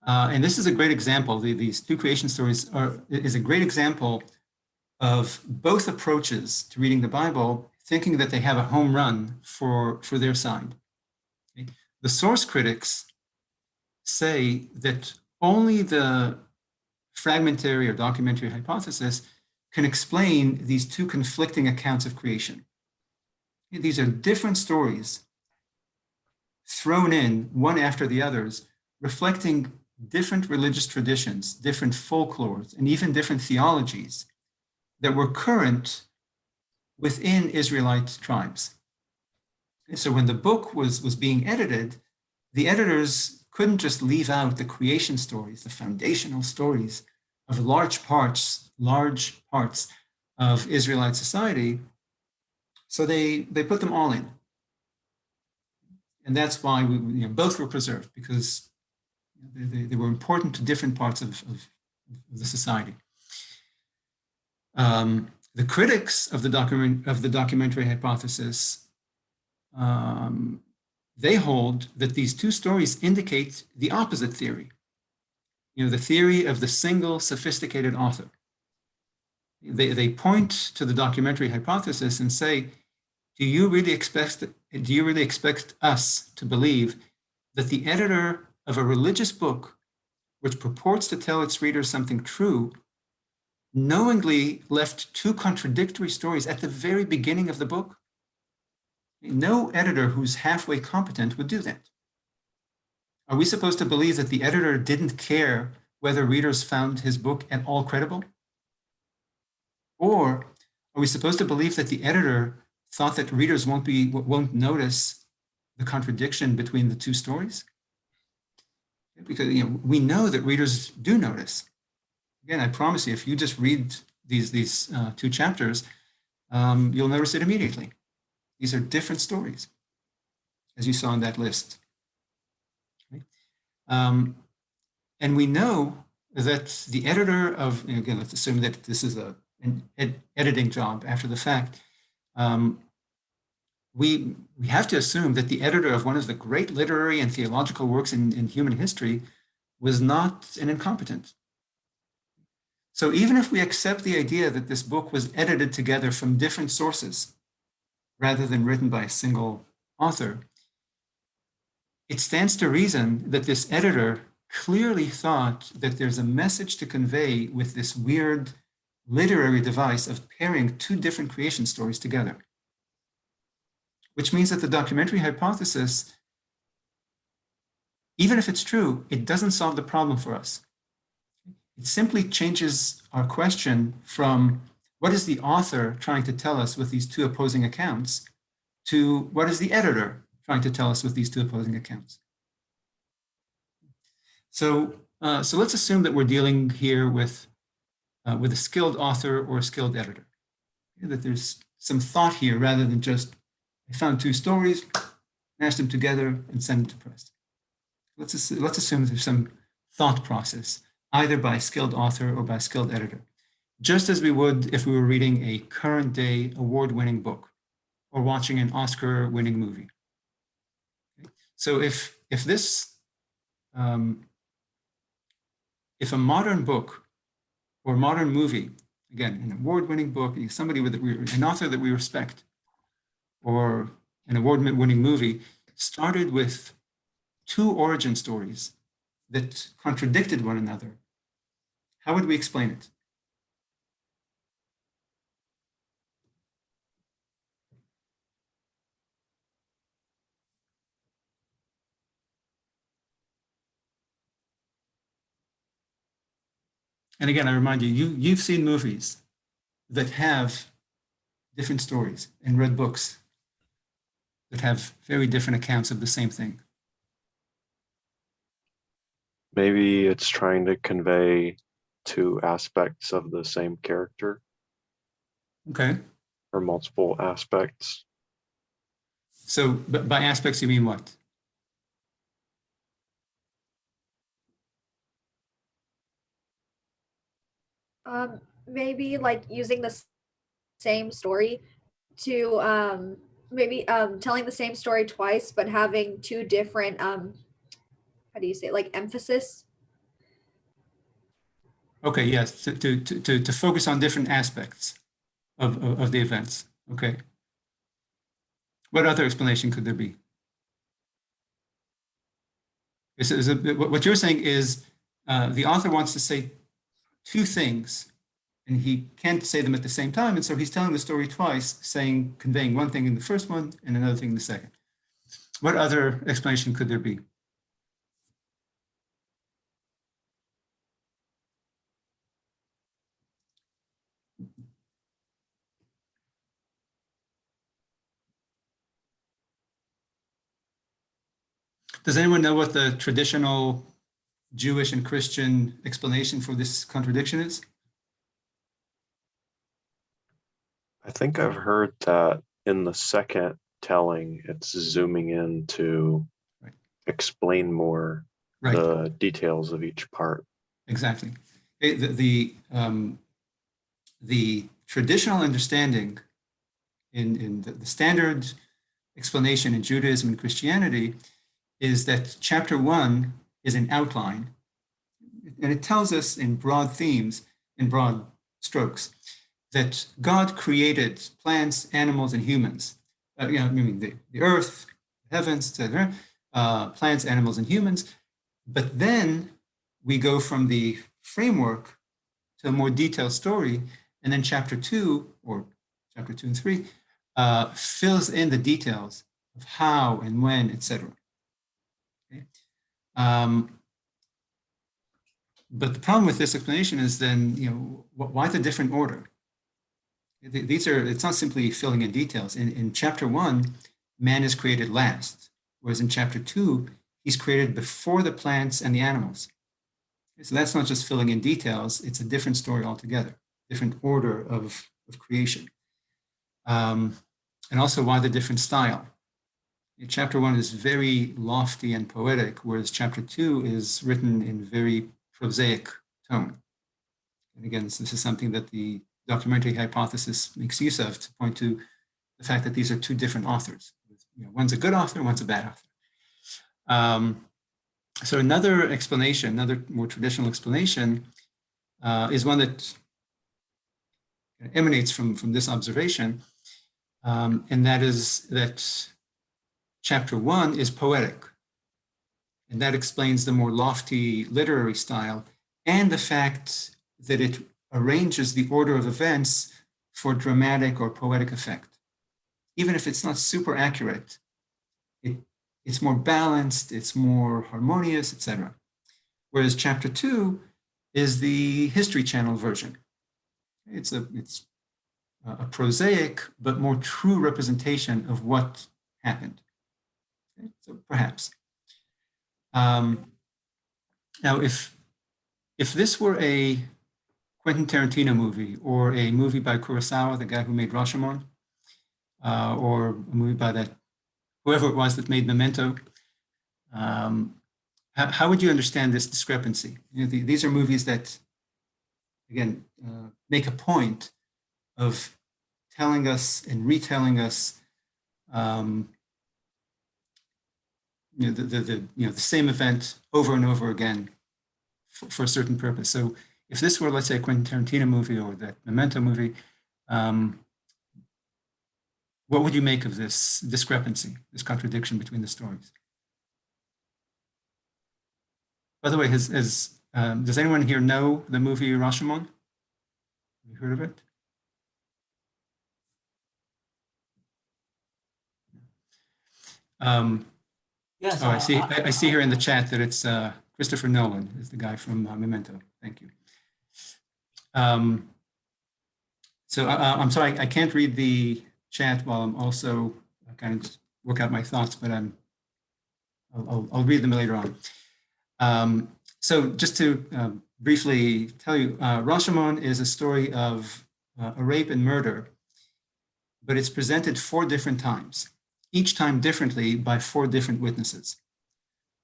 And this is a great example. These two creation stories is a great example of both approaches to reading the Bible, thinking that they have a home run for their side. Okay? The source critics say that only the fragmentary or documentary hypothesis can explain these two conflicting accounts of creation. These are different stories thrown in one after the others, reflecting different religious traditions, different folklores, and even different theologies that were current within Israelite tribes. So when the book was being edited, the editors couldn't just leave out the creation stories, the foundational stories of large parts of Israelite society. So they put them all in. And that's why both were preserved, because they were important to different parts of the society. The critics of the documentary hypothesis, they hold that these two stories indicate the opposite theory, the theory of the single sophisticated author. They point to the documentary hypothesis and say, do you really expect us to believe that the editor of a religious book, which purports to tell its readers something true, knowingly left two contradictory stories at the very beginning of the book? No editor who's halfway competent would do that. Are we supposed to believe that the editor didn't care whether readers found his book at all credible? Or are we supposed to believe that the editor thought that readers won't notice the contradiction between the two stories? Because we know that readers do notice. Again, I promise you, if you just read these two chapters, you'll notice it immediately. These are different stories, as you saw in that list. Okay? And we know that the editor of, again, let's assume that this is an editing job after the fact. We have to assume that the editor of one of the great literary and theological works in human history was not an incompetent. So even if we accept the idea that this book was edited together from different sources, rather than written by a single author, it stands to reason that this editor clearly thought that there's a message to convey with this weird literary device of pairing two different creation stories together. Which means that the documentary hypothesis, even if it's true, it doesn't solve the problem for us. It simply changes our question from what is the author trying to tell us with these two opposing accounts to what is the editor trying to tell us with these two opposing accounts. So let's assume that we're dealing here with a skilled author or a skilled editor, that there's some thought here rather than just, I found two stories, mash them together and send them to press. Let's assume there's some thought process, either by a skilled author or by a skilled editor, just as we would if we were reading a current day award-winning book or watching an Oscar-winning movie. Okay? So if a modern book or modern movie, again, an award-winning book, somebody with an author that we respect, or an award-winning movie, started with two origin stories that contradicted one another, how would we explain it? And again, I remind you've seen movies that have different stories and read books that have very different accounts of the same thing. Maybe it's trying to convey two aspects of the same character. Okay. Or multiple aspects. So by aspects, you mean what? Maybe like using the same story to maybe telling the same story twice, but having two different how do you say it? Like emphasis. Okay, yes, to focus on different aspects of the events. Okay. What other explanation could there be? What you're saying is the author wants to say two things, and he can't say them at the same time, and so he's telling the story twice, conveying one thing in the first one and another thing in the second. What other explanation could there be? Does anyone know what the traditional Jewish and Christian explanation for this contradiction is? I think I've heard that in the second telling, it's zooming in to explain more the details of each part. Exactly. The traditional understanding in the standard explanation in Judaism and Christianity is that chapter 1 is an outline, and it tells us in broad themes, in broad strokes, that God created plants, animals, and humans. The earth, the heavens, etc., plants, animals, and humans. But then we go from the framework to a more detailed story, and then chapter 2, or chapter 2 and 3, fills in the details of how and when, etc. Okay? But the problem with this explanation is then, why the different order? It's not simply filling in details. In chapter 1, man is created last, whereas in chapter 2, he's created before the plants and the animals. Okay, so that's not just filling in details, it's a different story altogether, different order of creation. And also why the different style. Chapter 1 is very lofty and poetic, whereas chapter 2 is written in very prosaic tone. And again, this is something that the documentary hypothesis makes use of to point to the fact that these are two different authors. One's a good author, one's a bad author. So another explanation, another more traditional explanation, is one that emanates from this observation, and that is that chapter 1 is poetic, And that explains the more lofty literary style and the fact that it arranges the order of events for dramatic or poetic effect. Even if it's not super accurate, it's more balanced, it's more harmonious, etc. Whereas chapter 2 is the History Channel version. It's a prosaic but more true representation of what happened. Okay? So perhaps. Now, if this were a Quentin Tarantino movie or a movie by Kurosawa, the guy who made Rashomon, or a movie by that whoever it was that made Memento, how would you understand this discrepancy? You know, these are movies that, again, make a point of telling us and retelling us, the same event over and over again for a certain purpose. So if this were, let's say, a Quentin Tarantino movie or that Memento movie, what would you make of this discrepancy, this contradiction between the stories? By the way, does anyone here know the movie Rashomon? Have you heard of it? Yes. Oh, I see here in the chat that it's Christopher Nolan is the guy from Memento. Thank you. So I'm sorry, I can't read the chat while I'm also kind of work out my thoughts, but I'll read them later on. So just to briefly tell you, Rashomon is a story of a rape and murder, but it's presented 4 different times, each time differently by 4 different witnesses.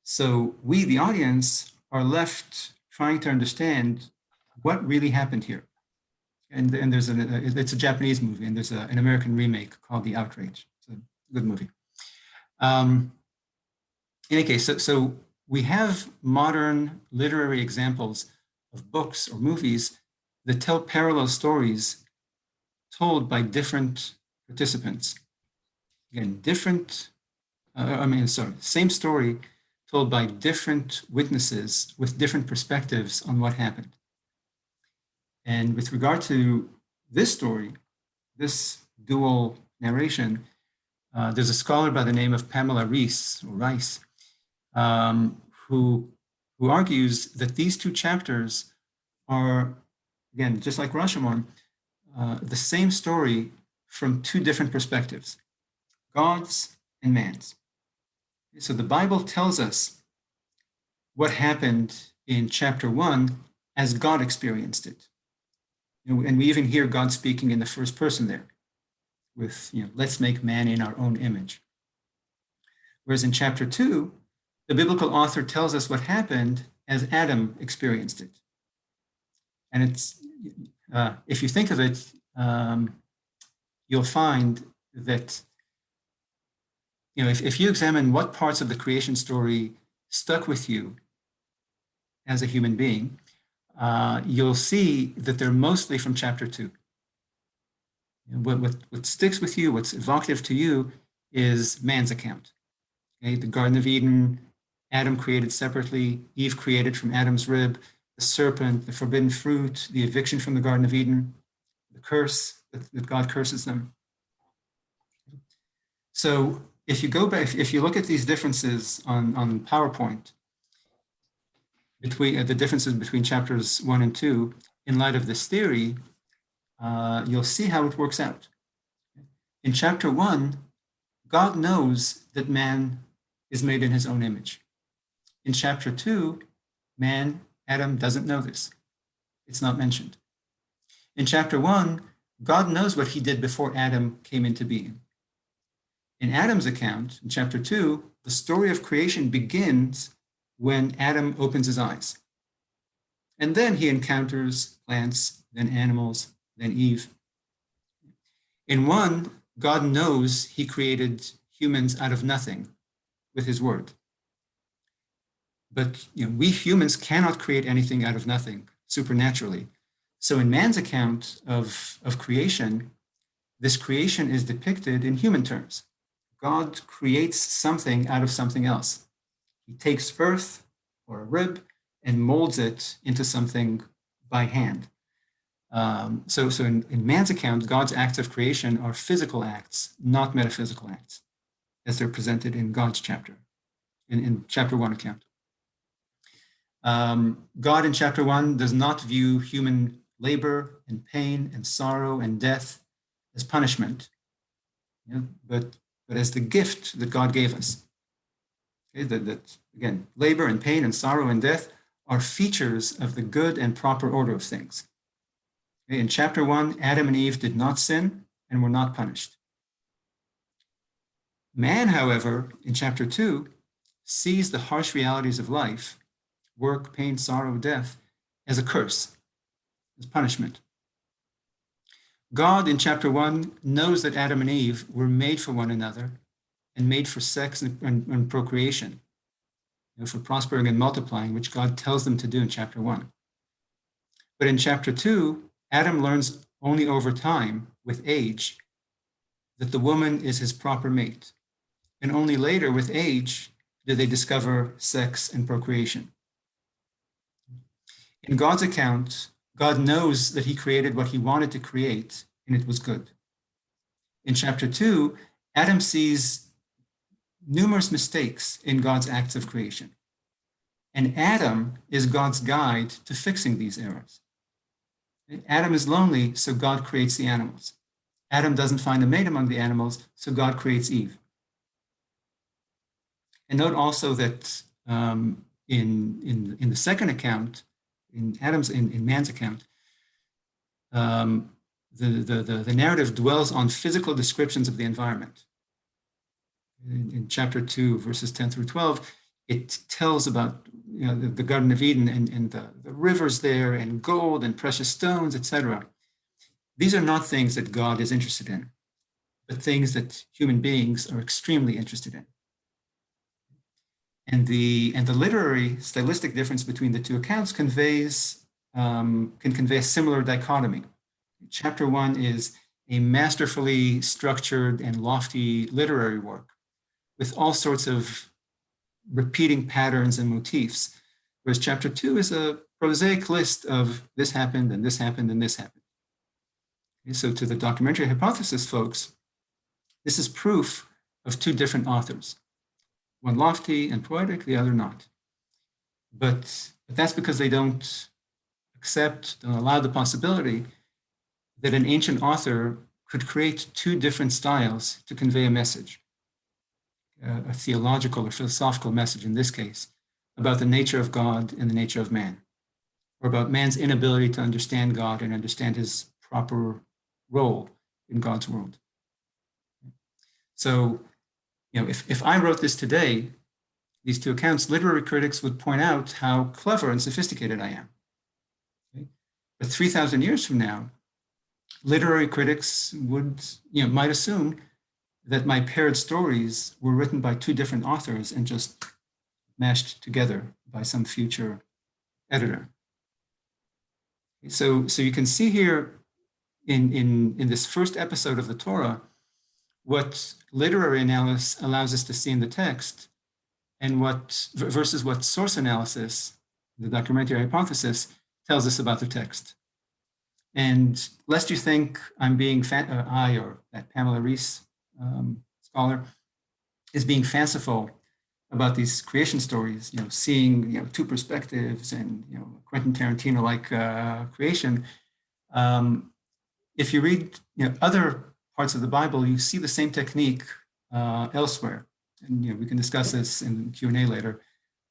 So we, the audience, are left trying to understand what really happened here. And there's it's a Japanese movie, and there's an American remake called The Outrage. It's a good movie. In any case, so we have modern literary examples of books or movies that tell parallel stories told by different participants. Again, same story told by different witnesses with different perspectives on what happened. And with regard to this story, this dual narration, there's a scholar by the name of Pamela Rice, who argues that these 2 chapters are, again, just like Rashomon, the same story from 2 different perspectives, God's and man's. So the Bible tells us what happened in chapter 1 as God experienced it. And we even hear God speaking in the first person there with, let's make man in our own image. Whereas in chapter 2, the biblical author tells us what happened as Adam experienced it. And it's, if you think of it, you'll find that, if you examine what parts of the creation story stuck with you as a human being, you'll see that they're mostly from chapter 2. What sticks with you, what's evocative to you, is man's account. Okay? The Garden of Eden, Adam created separately, Eve created from Adam's rib, the serpent, the forbidden fruit, the eviction from the Garden of Eden, the curse that God curses them. So if you go back, if you look at these differences on PowerPoint, between the differences between chapters 1 and 2, in light of this theory, you'll see how it works out. In chapter 1, God knows that man is made in his own image. In chapter 2, Adam doesn't know this. It's not mentioned. In chapter 1, God knows what he did before Adam came into being. In Adam's account, in chapter 2, the story of creation begins when Adam opens his eyes. And then he encounters plants, then animals, then Eve. In 1, God knows he created humans out of nothing with his word. But we humans cannot create anything out of nothing supernaturally. So in man's account of creation, this creation is depicted in human terms. God creates something out of something else. He takes earth or a rib and molds it into something by hand. So in man's account, God's acts of creation are physical acts, not metaphysical acts, as they're presented in God's chapter, in chapter 1 account. God in chapter 1 does not view human labor and pain and sorrow and death as punishment, but as the gift that God gave us. Okay, that again, labor and pain and sorrow and death are features of the good and proper order of things. Okay, in chapter 1, Adam and Eve did not sin and were not punished. Man, however, in chapter 2, sees the harsh realities of life, work, pain, sorrow, death, as a curse, as punishment. God in chapter 1 knows that Adam and Eve were made for one another and made for sex and procreation, for prospering and multiplying, which God tells them to do in chapter 1. But in chapter 2, Adam learns only over time, with age, that the woman is his proper mate. And only later, with age, do they discover sex and procreation. In God's account, God knows that he created what he wanted to create, and it was good. In chapter 2, Adam sees numerous mistakes in God's acts of creation. And Adam is God's guide to fixing these errors. Adam is lonely, so God creates the animals. Adam doesn't find a mate among the animals, so God creates Eve. And note also that in the second account, in man's account, the narrative dwells on physical descriptions of the environment. In chapter 2, verses 10 through 12, it tells about the Garden of Eden and the rivers there and gold and precious stones, etc. These are not things that God is interested in, but things that human beings are extremely interested in. And the literary stylistic difference between the two accounts can convey a similar dichotomy. Chapter 1 is a masterfully structured and lofty literary work with all sorts of repeating patterns and motifs, whereas chapter 2 is a prosaic list of this happened and this happened and this happened. Okay, so to the documentary hypothesis folks, this is proof of two different authors, one lofty and poetic, the other not. But that's because they don't allow the possibility that an ancient author could create two different styles to convey a message, a theological or philosophical message in this case, about the nature of God and the nature of man, or about man's inability to understand God and understand his proper role in God's world. So, if I wrote this today, these two accounts, literary critics would point out how clever and sophisticated I am. Okay? But 3,000 years from now, literary critics might assume that my paired stories were written by two different authors and just mashed together by some future editor. So you can see here in this first episode of the Torah, what literary analysis allows us to see in the text and versus what source analysis, the documentary hypothesis, tells us about the text. And lest you think I'm being, I or that Pamela Reese scholar is being fanciful about these creation stories, seeing two perspectives and Quentin Tarantino-like creation. If you read other parts of the Bible, you see the same technique elsewhere, and we can discuss this in Q&A later,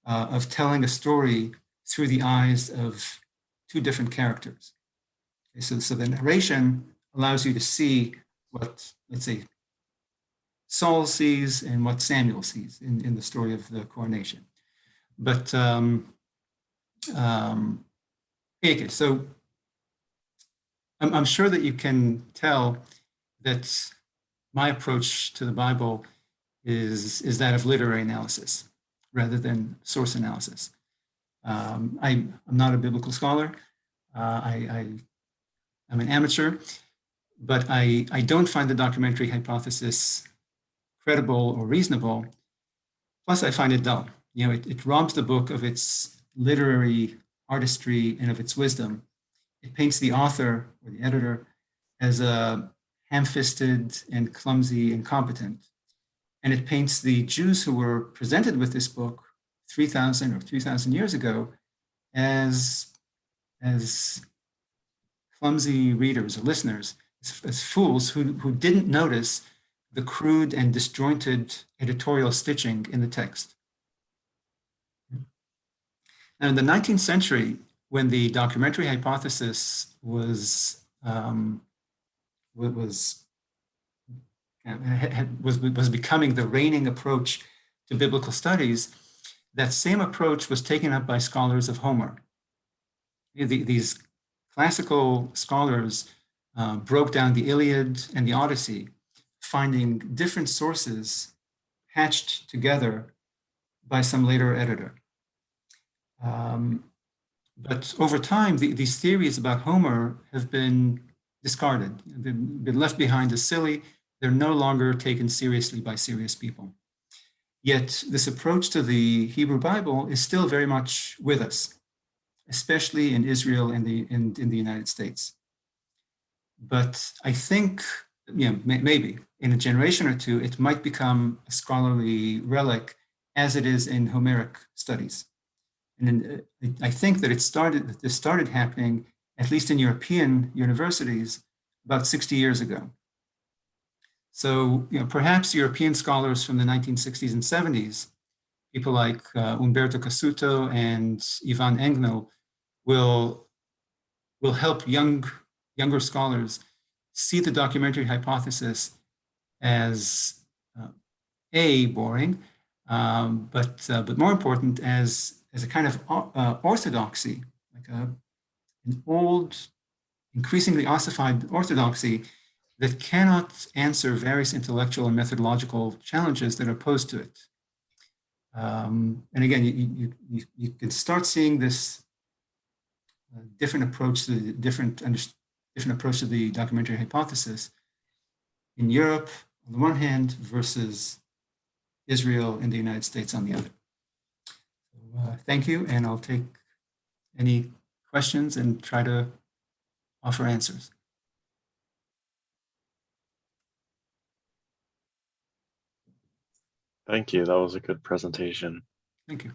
of telling a story through the eyes of two different characters. Okay, so the narration allows you to see what, let's say, Saul sees and what Samuel sees in the story of the coronation. But okay, so I'm sure that you can tell that my approach to the Bible is that of literary analysis rather than source analysis. I'm not a biblical scholar. I'm an amateur, but I don't find the documentary hypothesis credible or reasonable. Plus, I find it dull. it robs the book of its literary artistry and of its wisdom. It paints the author or the editor as a ham-fisted and clumsy incompetent. And it paints the Jews who were presented with this book 3,000 or 3,000 years ago as clumsy readers or listeners, as fools who didn't notice the crude and disjointed editorial stitching in the text. Now, in the 19th century, when the documentary hypothesis was becoming the reigning approach to biblical studies, that same approach was taken up by scholars of Homer. These classical scholars broke down the Iliad and the Odyssey, finding different sources patched together by some later editor. But over time, these theories about Homer have been discarded. They've been left behind as silly. They're no longer taken seriously by serious people. Yet this approach to the Hebrew Bible is still very much with us, especially in Israel and in the United States. But I think, maybe in a generation or two, it might become a scholarly relic as it is in Homeric studies. And I think that this started happening, at least in European universities, about 60 years ago. So, perhaps European scholars from the 1960s and 70s, people like Umberto Cassuto and Ivan Engno, will help younger scholars see the documentary hypothesis as boring, but more important as a kind of orthodoxy, like an old, increasingly ossified orthodoxy that cannot answer various intellectual and methodological challenges that are posed to it. And again, you can start seeing this different approach to the different approach to the documentary hypothesis in Europe on the one hand versus Israel and the United States on the other. So, thank you, and I'll take any questions and try to offer answers. Thank you. That was a good presentation. Thank you.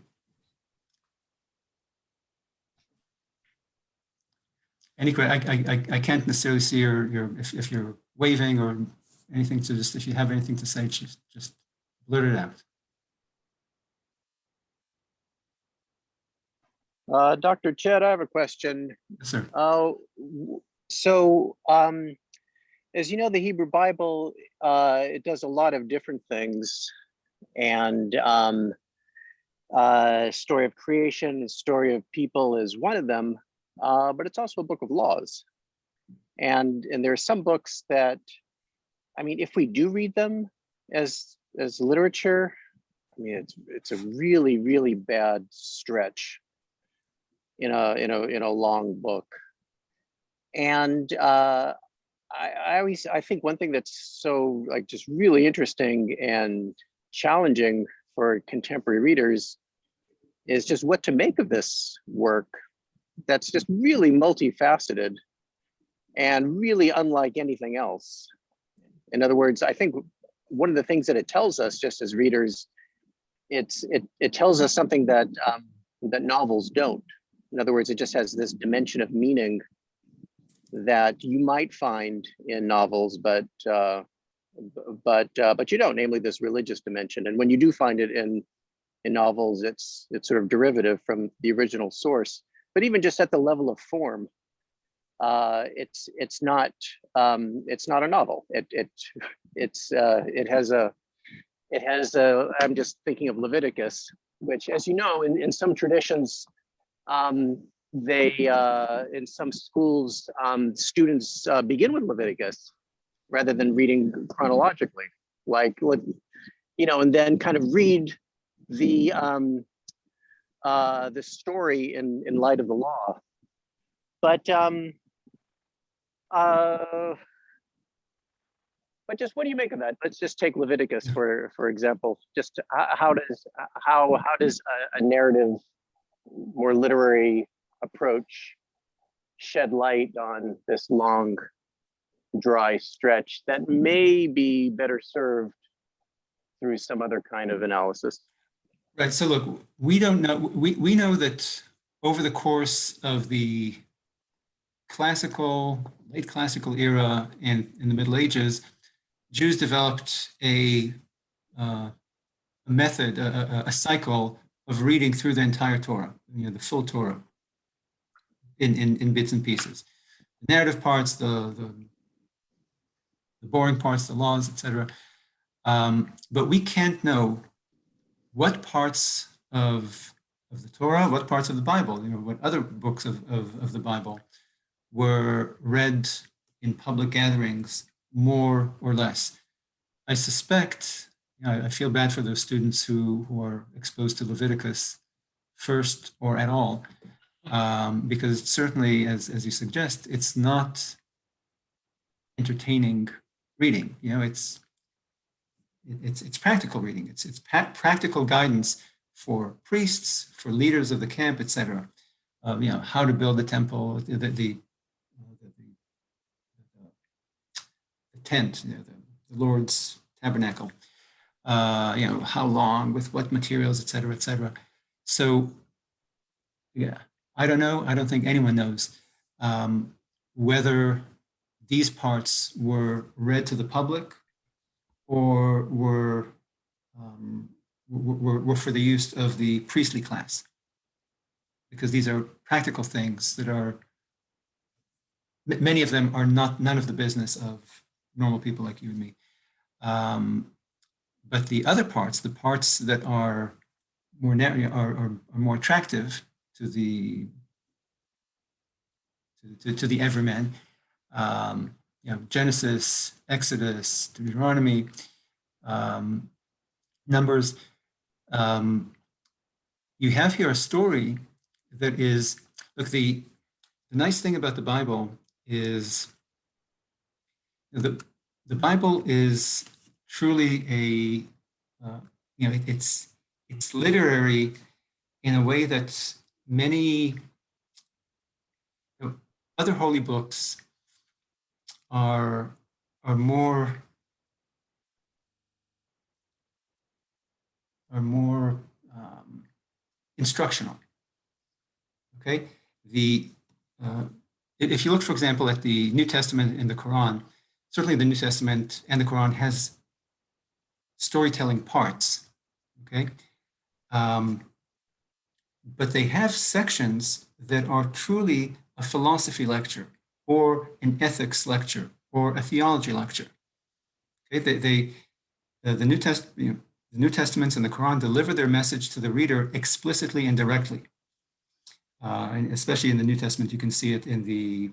Any question? I can't necessarily see your if you're waving or anything, so just if you have anything to say, just blurt it out. Dr. Chet, I have a question. Yes, sir. So, as you know, the Hebrew Bible, it does a lot of different things, and story of creation, story of people is one of them, but it's also a book of laws. And there are some books that, I mean, if we do read them as literature, I mean, it's a really, really bad stretch in a long book. And I think one thing that's so just really interesting and challenging for contemporary readers is just what to make of this work that's just really multifaceted and really unlike anything else. In other words, I think one of the things that it tells us just as readers, it tells us something that that novels don't. In other words, it just has this dimension of meaning that you might find in novels, but you don't, namely this religious dimension. And when you do find it in novels, it's sort of derivative from the original source. But even just at the level of form, it's not a novel. It has a. I'm just thinking of Leviticus, which, as you know, in some traditions, they in some schools, students begin with Leviticus rather than reading chronologically, and then kind of read the story in light of the law. But But just what do you make of that? Let's just take Leviticus for example. Just how does a narrative, more literary approach shed light on this long, dry stretch that may be better served through some other kind of analysis? Right. So look, we don't know. We know that over the course of the late classical era and in the Middle Ages, Jews developed a method, a cycle of reading through the entire Torah, the full Torah, in bits and pieces. The narrative parts, the boring parts, the laws, etc. But we can't know what parts of the Torah, what parts of the Bible, what other books of the Bible were read in public gatherings more or less. I suspect, I feel bad for those students who are exposed to Leviticus first or at all, because certainly, as you suggest, it's not entertaining reading. It's practical reading. It's practical guidance for priests, for leaders of the camp, etc. How to build the temple, the tent, the Lord's tabernacle. How long, with what materials, etc., etc. So, I don't know. I don't think anyone knows whether these parts were read to the public or were for the use of the priestly class, because these are practical things that are, many of them are none of the business of normal people like you and me. But the other parts, the parts that are more are more attractive to the everyman, Genesis, Exodus, Deuteronomy, Numbers. You have here a story that is, look, the nice thing about the Bible is the Bible is truly it's literary in a way that many other holy books are more instructional. Okay, if you look, for example, at the New Testament and the Quran, certainly the New Testament and the Quran has storytelling parts. Okay, but they have sections that are truly a philosophy lecture or an ethics lecture or a theology lecture. Okay, the New Testament, the New Testaments and the Quran deliver their message to the reader explicitly and directly. And especially in the New Testament, you can see it in the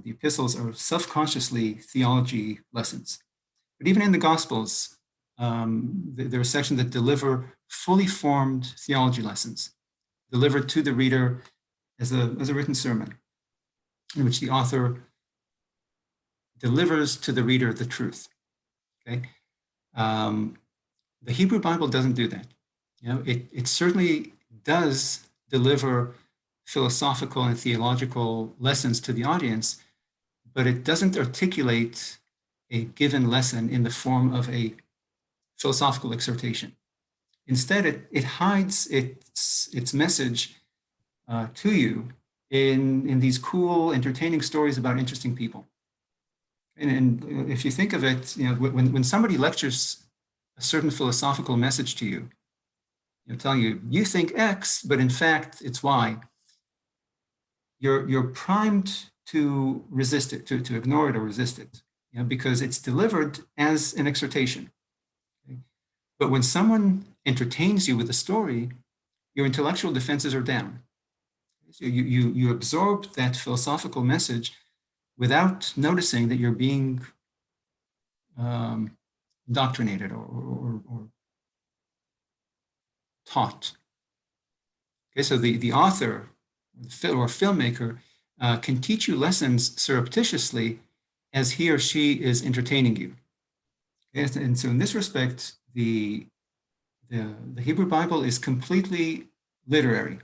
epistles are self-consciously theology lessons. But even in the Gospels, there are sections that deliver fully formed theology lessons, delivered to the reader as a written sermon, in which the author delivers to the reader the truth. Okay, the Hebrew Bible doesn't do that. It certainly does deliver philosophical and theological lessons to the audience, but it doesn't articulate a given lesson in the form of a philosophical exhortation. Instead, it hides its message to you in these cool, entertaining stories about interesting people. And if you think of it, when somebody lectures a certain philosophical message to you, telling you think X, but in fact it's Y, you're primed to resist it, to ignore it or resist it, because it's delivered as an exhortation. Okay? But when someone entertains you with a story, your intellectual defenses are down. So you absorb that philosophical message without noticing that you're being indoctrinated or taught. Okay, so the author or filmmaker can teach you lessons surreptitiously as he or she is entertaining you. And so in this respect, the Hebrew Bible is completely literary.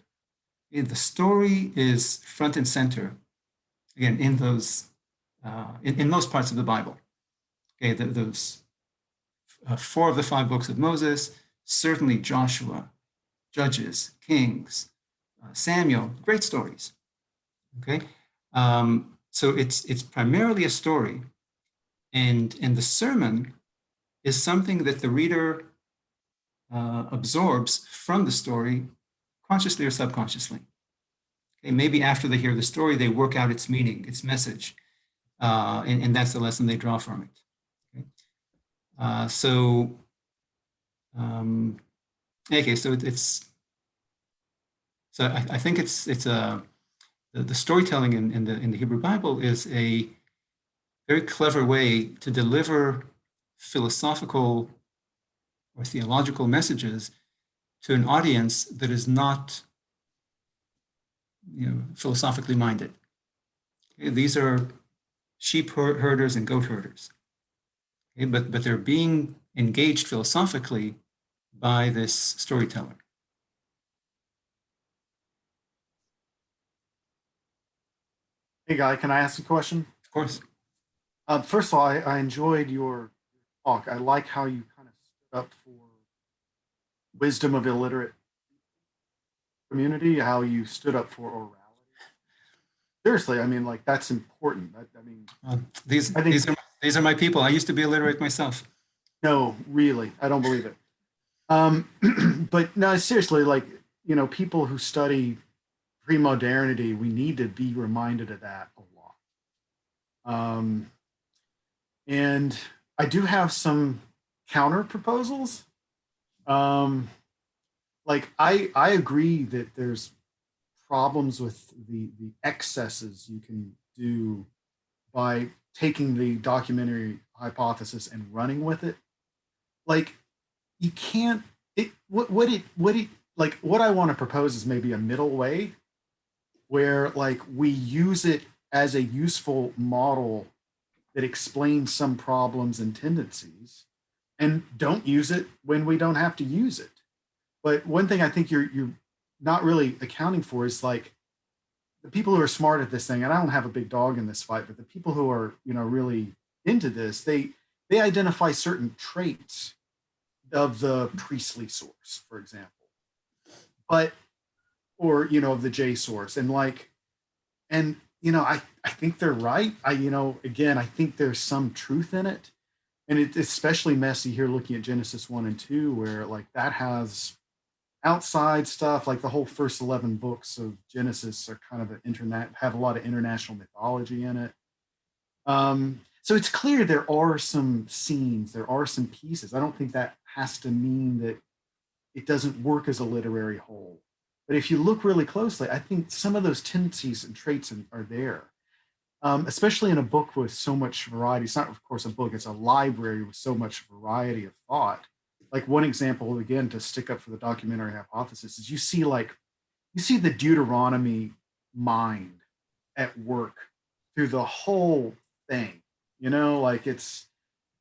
The story is front and center, again, in those, in most parts of the Bible. Okay, those 4 of the 5 books of Moses, certainly Joshua, Judges, Kings, Samuel, great stories. Okay, so it's primarily a story, and the sermon is something that the reader absorbs from the story, consciously or subconsciously. Okay, maybe after they hear the story, they work out its meaning, its message, and that's the lesson they draw from it. Okay, okay, so I think the storytelling in the Hebrew Bible is a very clever way to deliver philosophical or theological messages to an audience that is not, philosophically minded. Okay, these are sheep herders and goat herders. Okay, but they're being engaged philosophically by this storyteller. Hey, Guy, can I ask a question? Of course. First of all, I enjoyed your talk. I like how you kind of stood up for wisdom of illiterate community, how you stood up for orality. Seriously, I mean, like, that's important. I mean, these are my people. I used to be illiterate myself. No, really, I don't believe it. But no, seriously, like, people who study pre-modernity, we need to be reminded of that a lot. And I do have some counter proposals. Like, I agree that there's problems with the excesses you can do by taking the documentary hypothesis and running with it. Like, you can't, what I want to propose is maybe a middle way where, like, we use it as a useful model that explains some problems and tendencies, and don't use it when we don't have to use it. But one thing I think you're not really accounting for is, like, the people who are smart at this thing, and I don't have a big dog in this fight, but the people who are, really into this, they identify certain traits of the priestly source, for example, or of the J source, and I think they're right. Again, I think there's some truth in it, and it's especially messy here looking at Genesis 1 and 2, where, like, that has outside stuff, like the whole first 11 books of Genesis are kind of have a lot of international mythology in it. So it's clear there are some scenes, there are some pieces. I don't think that has to mean that it doesn't work as a literary whole. But if you look really closely, I think some of those tendencies and traits are there, especially in a book with so much variety. It's not, of course, a book, it's a library with so much variety of thought. Like, one example, again, to stick up for the documentary hypothesis, is you see the Deuteronomy mind at work through the whole thing. Like, it's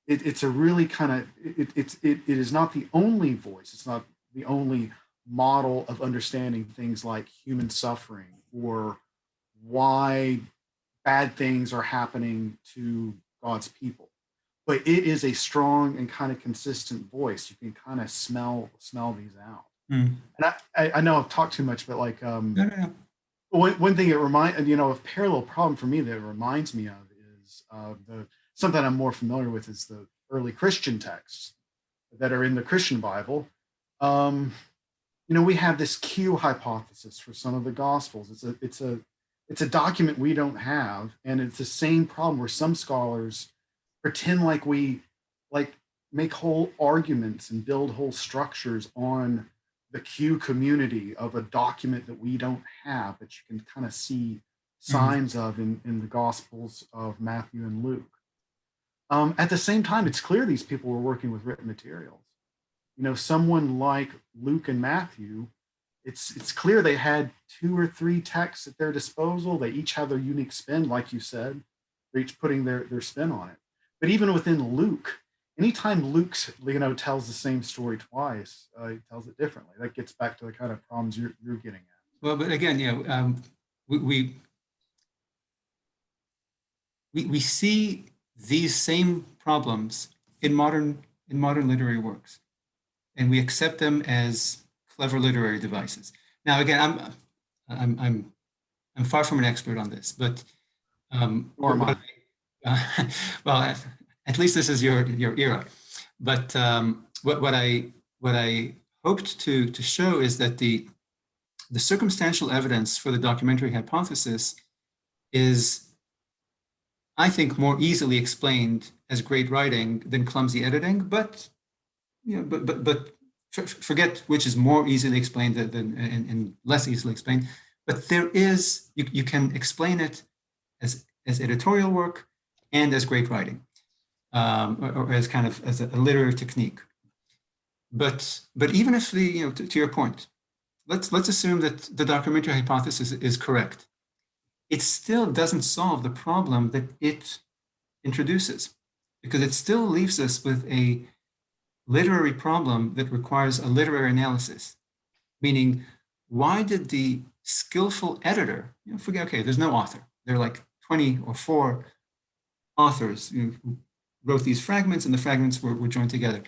a really kind of, it is not the only voice. It's not the only model of understanding things like human suffering or why bad things are happening to God's people. But it is a strong and kind of consistent voice. You can kind of smell these out. And I know I've talked too much, but, like, No. One thing a parallel problem for me that it reminds me of is something I'm more familiar with is the early Christian texts that are in the Christian Bible. We have this Q hypothesis for some of the Gospels. It's a document we don't have, and it's the same problem where some scholars pretend like we make whole arguments and build whole structures on the Q community of a document that we don't have, that you can kind of see signs of in the Gospels of Matthew and Luke. At the same time, it's clear these people were working with written materials. Someone like Luke and Matthew, it's clear they had 2 or 3 texts at their disposal. They each have their unique spin, like you said. They're each putting their spin on it. But even within Luke, anytime Luke's, tells the same story twice, he tells it differently. That gets back to the kind of problems you're getting at. Well, but again, we see these same problems in modern literary works, and we accept them as clever literary devices. Now, again, I'm far from an expert on this, but Or am I? well, at least this is your era. But what I hoped to show is that the circumstantial evidence for the documentary hypothesis is, I think, more easily explained as great writing than clumsy editing. But forget which is more easily explained and less easily explained. But there is, you can explain it as editorial work and as great writing, or as kind of as a literary technique. But even if to your point, let's assume that the documentary hypothesis is correct, it still doesn't solve the problem that it introduces, because it still leaves us with a literary problem that requires a literary analysis. Meaning, why did the skillful editor, forget, okay, there's no author. There are like 20 or 4 authors who wrote these fragments, and the fragments were joined together.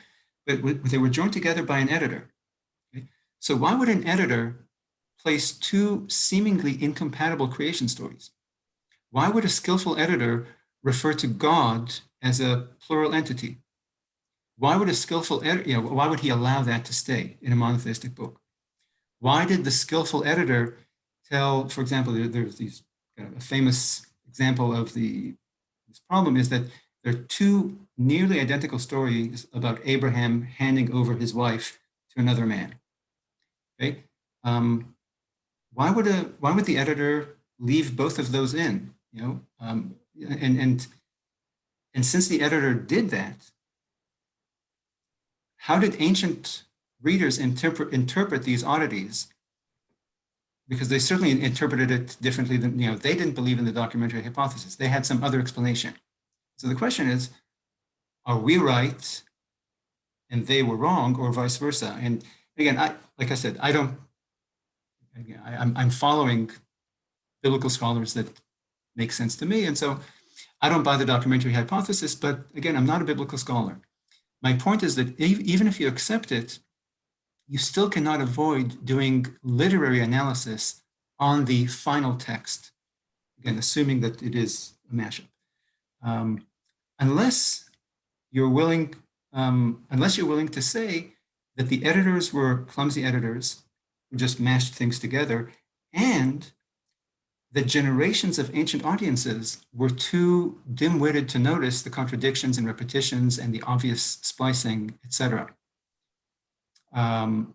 But they were joined together by an editor. Okay? So why would an editor place 2 seemingly incompatible creation stories? Why would a skillful editor refer to God as a plural entity? Why would a skillful editor, why would he allow that to stay in a monotheistic book? Why did the skillful editor tell, for example, there's these a famous example of this problem is that there are 2 nearly identical stories about Abraham handing over his wife to another man. Okay, why would the editor leave both of those in? And since the editor did that, how did ancient readers interpret these oddities? Because they certainly interpreted it differently than, they didn't believe in the documentary hypothesis. They had some other explanation. So the question is, are we right and they were wrong, or vice versa? And again, like I said, I'm following biblical scholars that make sense to me. And so I don't buy the documentary hypothesis, but again, I'm not a biblical scholar. My point is that even if you accept it, you still cannot avoid doing literary analysis on the final text. Again, assuming that it is a mashup. Unless you're willing to say that the editors were clumsy editors who just mashed things together, and that generations of ancient audiences were too dim-witted to notice the contradictions and repetitions and the obvious splicing, etc. Well,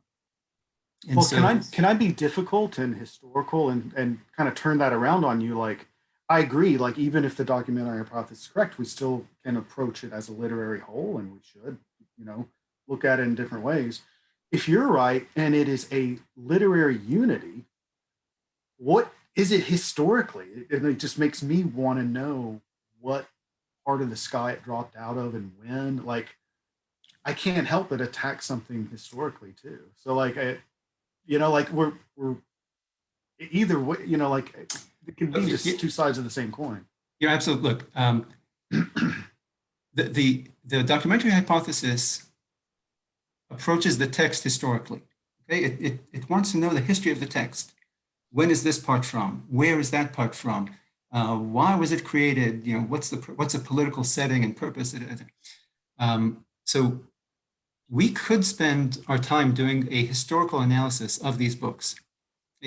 so, can I be difficult and historical and kind of turn that around on you? Like, I agree. Like, even if the documentary hypothesis is correct, we still can approach it as a literary whole, and we should, look at it in different ways. If you're right and it is a literary unity, what is it historically? And it just makes me want to know what part of the sky it dropped out of and when. Like, I can't help but attack something historically too. So like, we're either way, it can be just 2 sides of the same coin. You're absolutely, look, the documentary hypothesis approaches the text historically. Okay, it wants to know the history of the text. When is this part from? Where is that part from? Why was it created? What's a political setting and purpose? So we could spend our time doing a historical analysis of these books,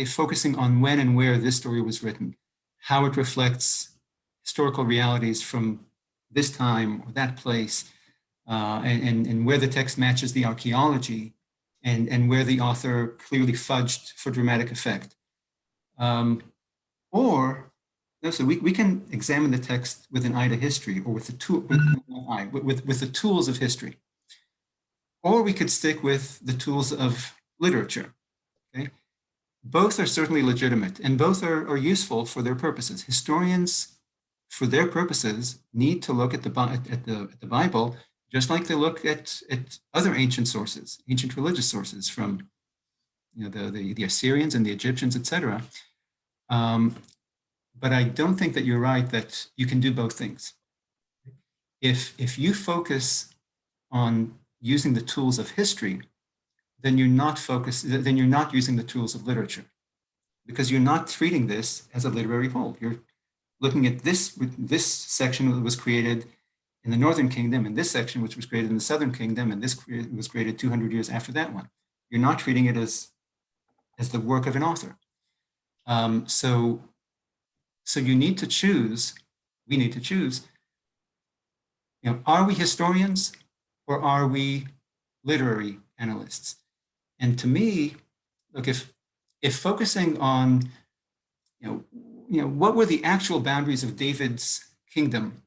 focusing on when and where this story was written, how it reflects historical realities from this time or that place, and where the text matches the archaeology, and where the author clearly fudged for dramatic effect. So we can examine the text with an eye to history, or with the tools of history. Or we could stick with the tools of literature. Okay? Both are certainly legitimate, and both are useful for their purposes. Historians, for their purposes, need to look at the Bible just like they look at other ancient sources, ancient religious sources from the Assyrians and the Egyptians, etc. But I don't think that you're right that you can do both things. If you focus on using the tools of history, then you're not using the tools of literature, because you're not treating this as a literary whole. You're looking at this section that was created in the Northern Kingdom, and this section which was created in the Southern Kingdom, and this was created 200 years after that one. You're not treating it as the work of an author. So you need to choose. We need to choose. Are we historians or are we literary analysts? And to me, look, if focusing on, what were the actual boundaries of David's kingdom?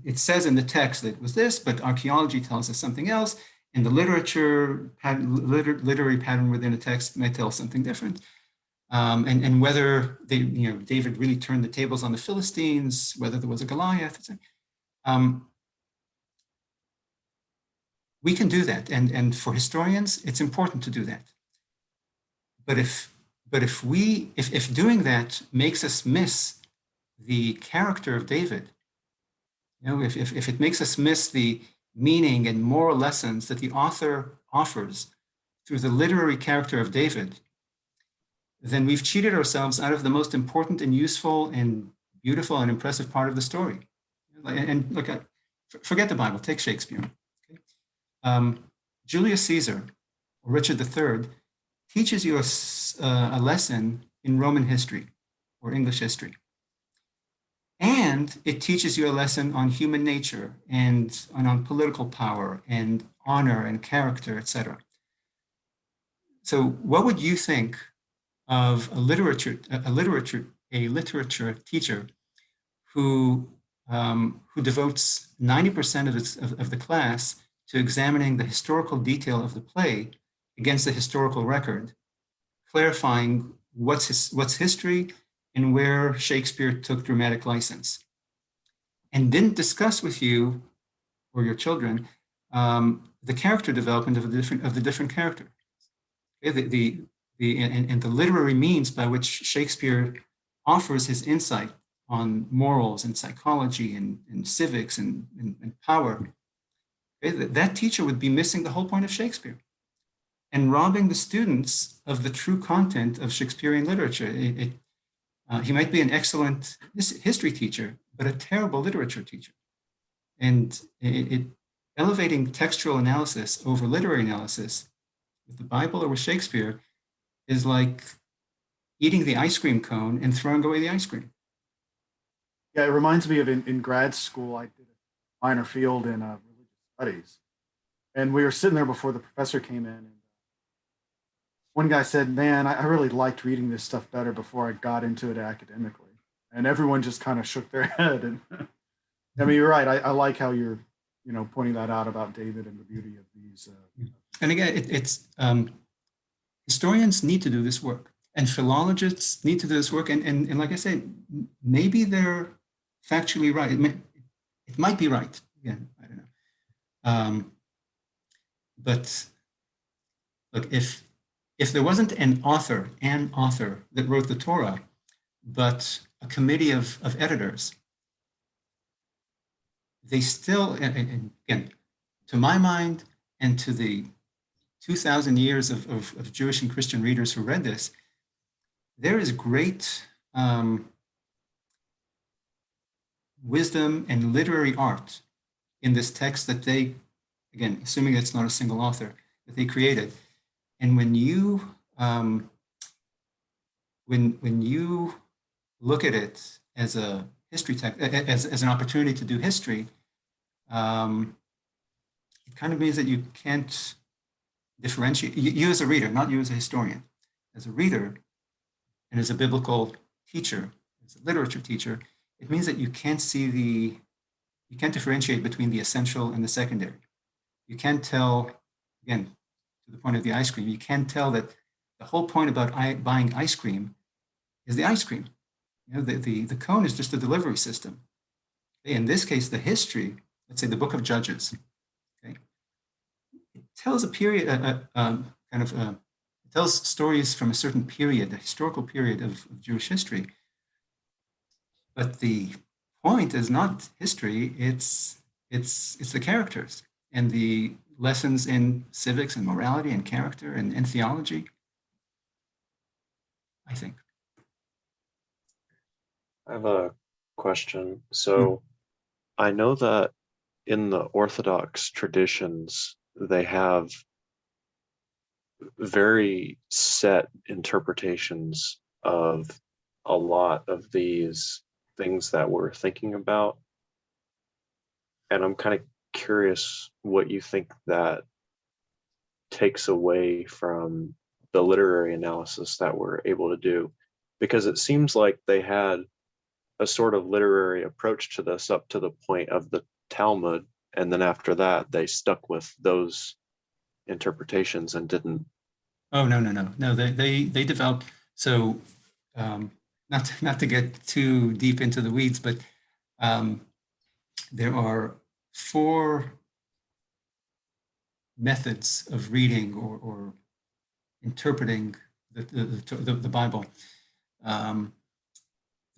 It says in the text that it was this, but archaeology tells us something else, and the literary pattern within a text may tell something different. And whether David really turned the tables on the Philistines, whether there was a Goliath, etc. We can do that, and for historians, it's important to do that. But if doing that makes us miss the character of David, if it makes us miss the meaning and moral lessons that the author offers through the literary character of David, then we've cheated ourselves out of the most important and useful and beautiful and impressive part of the story. And look, forget the Bible, take Shakespeare. Okay? Julius Caesar, or Richard III, teaches you a lesson in Roman history or English history. And it teaches you a lesson on human nature and on political power and honor and character, etc. So what would you think of a literature teacher who devotes 90% of the class to examining the historical detail of the play against the historical record, clarifying what's history and where Shakespeare took dramatic license, and didn't discuss with you or your children the character development of the different character, okay? And the literary means by which Shakespeare offers his insight on morals and psychology and civics and power. Okay? That teacher would be missing the whole point of Shakespeare and robbing the students of the true content of Shakespearean literature. He might be an excellent history teacher, but a terrible literature teacher. And elevating textual analysis over literary analysis with the Bible or with Shakespeare is like eating the ice cream cone and throwing away the ice cream. Yeah, it reminds me of in grad school, I did a minor field in religious studies. And we were sitting there before the professor came in. And one guy said, man, I really liked reading this stuff better before I got into it academically. And everyone just kind of shook their head. And I mean, you're right. I like how you're, pointing that out about David and the beauty of these. And again, it's historians need to do this work, and philologists need to do this work. And like I said, maybe they're factually right. It might be right. Again, I don't know. But look, if there wasn't an author that wrote the Torah, but a committee of editors, they still, and again, to my mind and to the 2,000 years of Jewish and Christian readers who read this, there is great wisdom and literary art in this text that they, again, assuming it's not a single author, that they created. And when you look at it as a history text, as an opportunity to do history, it kind of means that you can't differentiate, you as a reader, not you as a historian, as a reader and as a biblical teacher, as a literature teacher, it means that you can't differentiate between the essential and the secondary. You can't tell, again, to the point of the ice cream, you can't tell that the whole point about buying ice cream is the ice cream. The cone is just a delivery system. In this case, the history let's say the book of Judges, okay, it tells a period, it tells stories from a certain period, a historical period of Jewish history. But the point is not history, it's the characters and the lessons in civics and morality and character and theology, I think. I have a question. So I know that in the Orthodox traditions, they have very set interpretations of a lot of these things that we're thinking about. And I'm kind of curious what you think that takes away from the literary analysis that we're able to do, because it seems like they had a sort of literary approach to this up to the point of the Talmud, and then after that they stuck with those interpretations and didn't. Oh, no, they developed, so not to get too deep into the weeds, but there are 4 methods of reading or interpreting the Bible.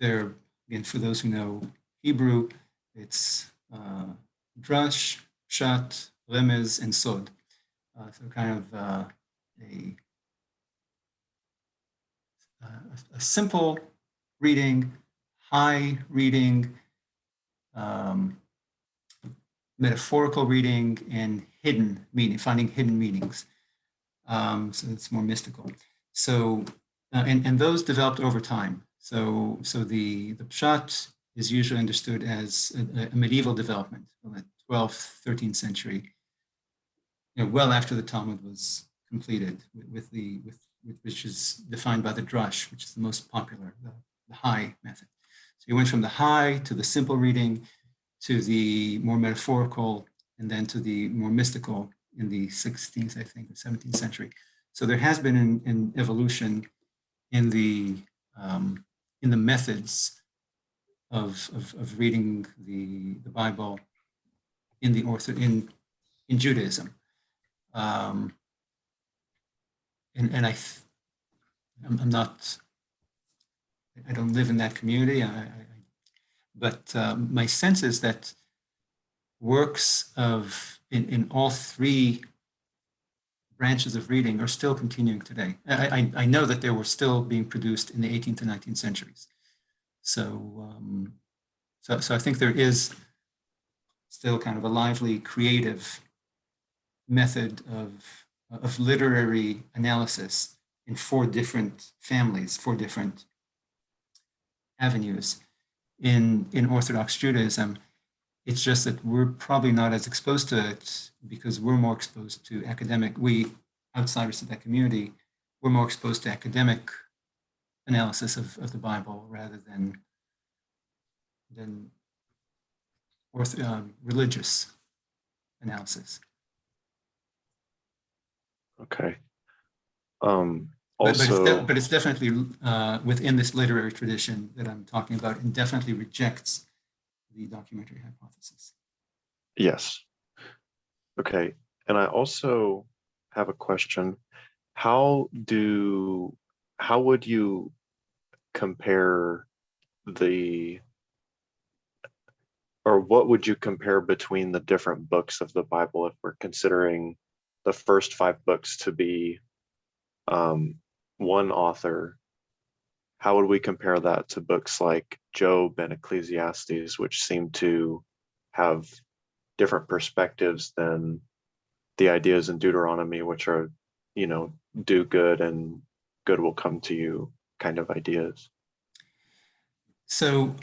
There, again, for those who know Hebrew, it's drush, pshat, remez, and sod. So kind of a simple reading, high reading, metaphorical reading, and hidden meaning, finding hidden meanings. So it's more mystical. So, and those developed over time. So the pshat is usually understood as a medieval development, from the 12th, 13th century, well after the Talmud was completed, which is defined by the drush, which is the most popular, the high method. So you went from the high to the simple reading to the more metaphorical, and then to the more mystical in the 16th, I think, or 17th century. So there has been an evolution in the methods of reading the Bible in in Judaism. And I'm not, I don't live in that community, but my sense is that works in all 3 branches of reading are still continuing today. I know that they were still being produced in the 18th and 19th centuries. So I think there is still kind of a lively, creative method of literary analysis in 4 different families, 4 different avenues in Orthodox Judaism. It's just that we're probably not as exposed to it because we're more exposed to we outsiders of that community, we're more exposed to academic analysis of the Bible rather than religious analysis. Okay. But Also, it's definitely within this literary tradition that I'm talking about, and definitely rejects the documentary hypothesis. yes. Okay. And I also have a question. How would you compare what would you compare between the different books of the Bible if we're considering the first 5 books to be one author? How would we compare that to books like Job and Ecclesiastes, which seem to have different perspectives than the ideas in Deuteronomy, which are, do good and good will come to you kind of ideas? So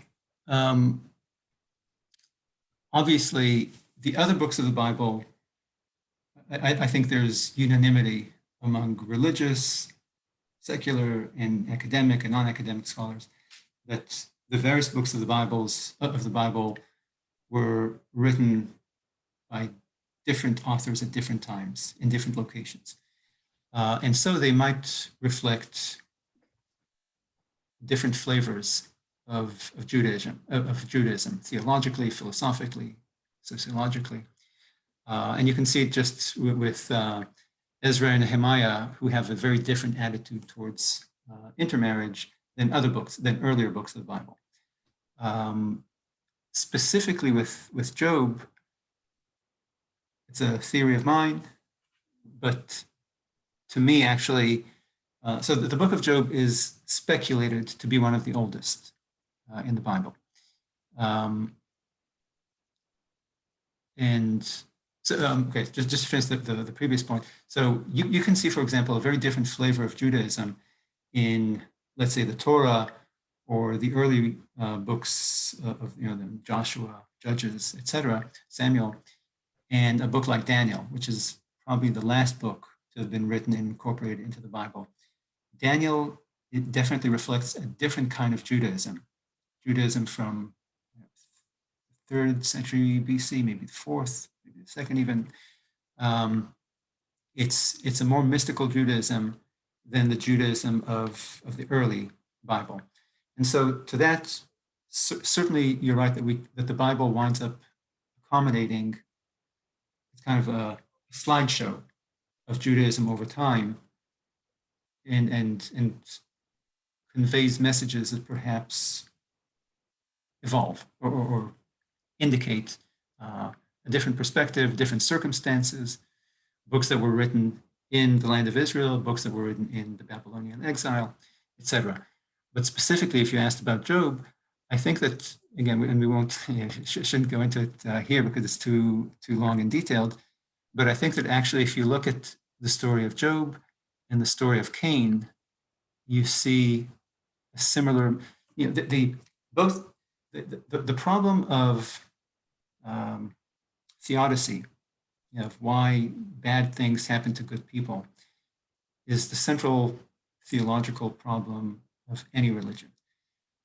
obviously, the other books of the Bible, I think there's unanimity among religious, secular, and academic and non-academic scholars that the various books of the Bible were written by different authors at different times in different locations. And so they might reflect different flavors of Judaism, theologically, philosophically, sociologically. And you can see it just with Ezra and Nehemiah, who have a very different attitude towards intermarriage than other books, than earlier books of the Bible. Specifically with Job, it's a theory of mine, but to me, actually, so the book of Job is speculated to be one of the oldest in the Bible. And so, okay, just to finish the previous point. So you can see, for example, a very different flavor of Judaism in, let's say, the Torah or the early books of, the Joshua, Judges, etc., Samuel, and a book like Daniel, which is probably the last book to have been written and incorporated into the Bible. Daniel, it definitely reflects a different kind of Judaism from 3rd century BC, maybe the 4th, maybe the 2nd even. It's a more mystical Judaism than the Judaism of the early Bible. And so to that, certainly you're right that the Bible winds up accommodating, it's kind of a slideshow of Judaism over time, and conveys messages that perhaps evolve or indicate a different perspective, different circumstances, books that were written in the land of Israel, books that were written in the Babylonian exile, etc. But specifically, if you asked about Job, I think that, again, and we won't, shouldn't go into it here because it's too long and detailed, but I think that actually if you look at the story of Job and the story of Cain, you see a similar, the problem of theodicy, of why bad things happen to good people, is the central theological problem of any religion.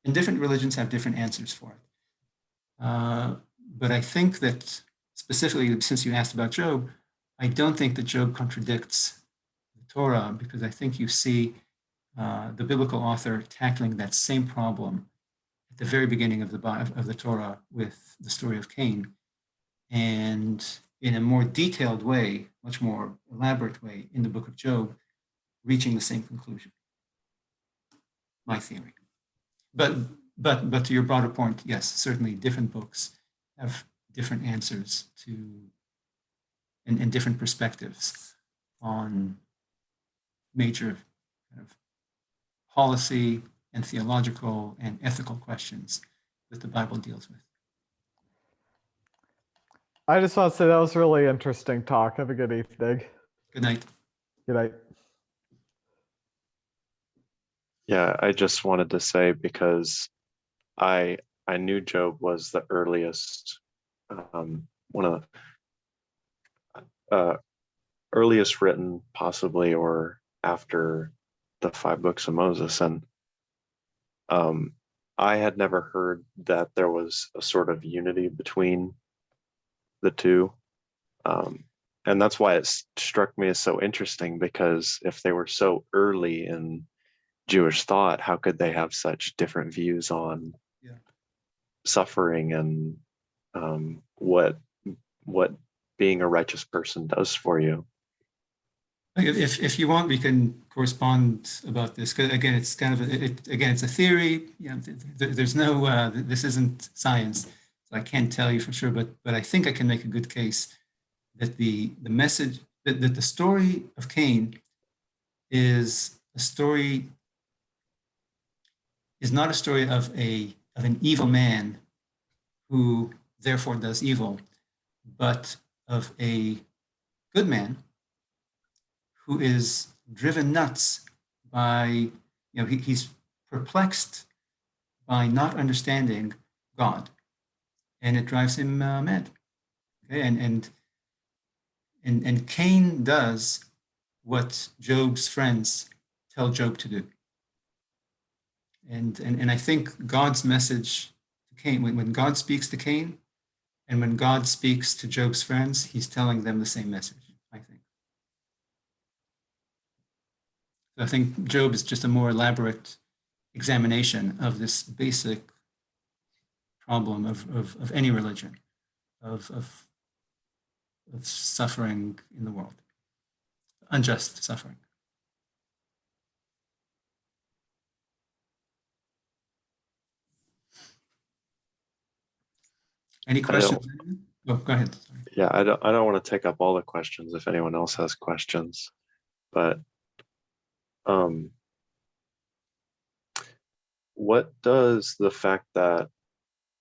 And different religions have different answers for it. But I think that specifically, since you asked about Job, I don't think that Job contradicts the Torah, because I think you see the biblical author tackling that same problem at the very beginning of the Torah with the story of Cain, and in a more detailed way, much more elaborate way in the book of Job, reaching the same conclusion. My theory. But to your broader point, yes, certainly different books have different answers to and different perspectives on major kind of policy and theological and ethical questions that the Bible deals with. I just want to say that was really interesting talk. Have a good evening. Good night. Good night. Yeah, I just wanted to say, because I knew Job was the earliest, one of the earliest written, possibly, or after the 5 books of Moses, and I had never heard that there was a sort of unity between the two, and that's why it struck me as so interesting, because if they were so early in Jewish thought, how could they have such different views on suffering and what being a righteous person does for you? If you want, we can correspond about this, because again, it's kind of it's a theory. There's no this isn't science, so I can't tell you for sure. But I think I can make a good case that the message that the story of Cain is not a story of an evil man who therefore does evil, but of a good man who is driven nuts by, he's perplexed by not understanding God, and it drives him mad. Okay, and Cain does what Job's friends tell Job to do. And I think God's message to Cain, when God speaks to Cain, and when God speaks to Job's friends, he's telling them the same message, I think. So I think Job is just a more elaborate examination of this basic problem of any religion, of suffering in the world, unjust suffering. Any questions? Oh, go ahead. Sorry. Yeah, I don't want to take up all the questions if anyone else has questions, but what does the fact that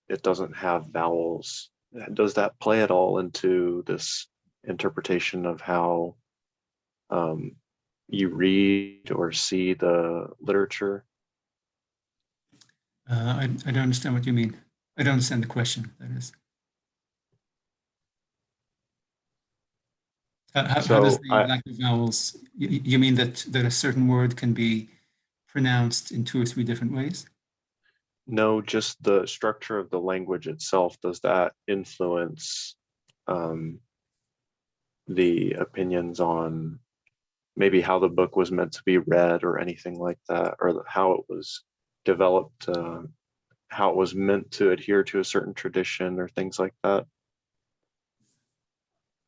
it doesn't have vowels, does that play at all into this interpretation of how you read or see the literature? I don't understand what you mean. I don't understand the question, that is. How does So the lack of vowels, you mean that a certain word can be pronounced in 2 or 3 different ways? no, just the structure of the language itself, does that influence the opinions on maybe how the book was meant to be read or anything like that, or how it was developed, how it was meant to adhere to a certain tradition or things like that?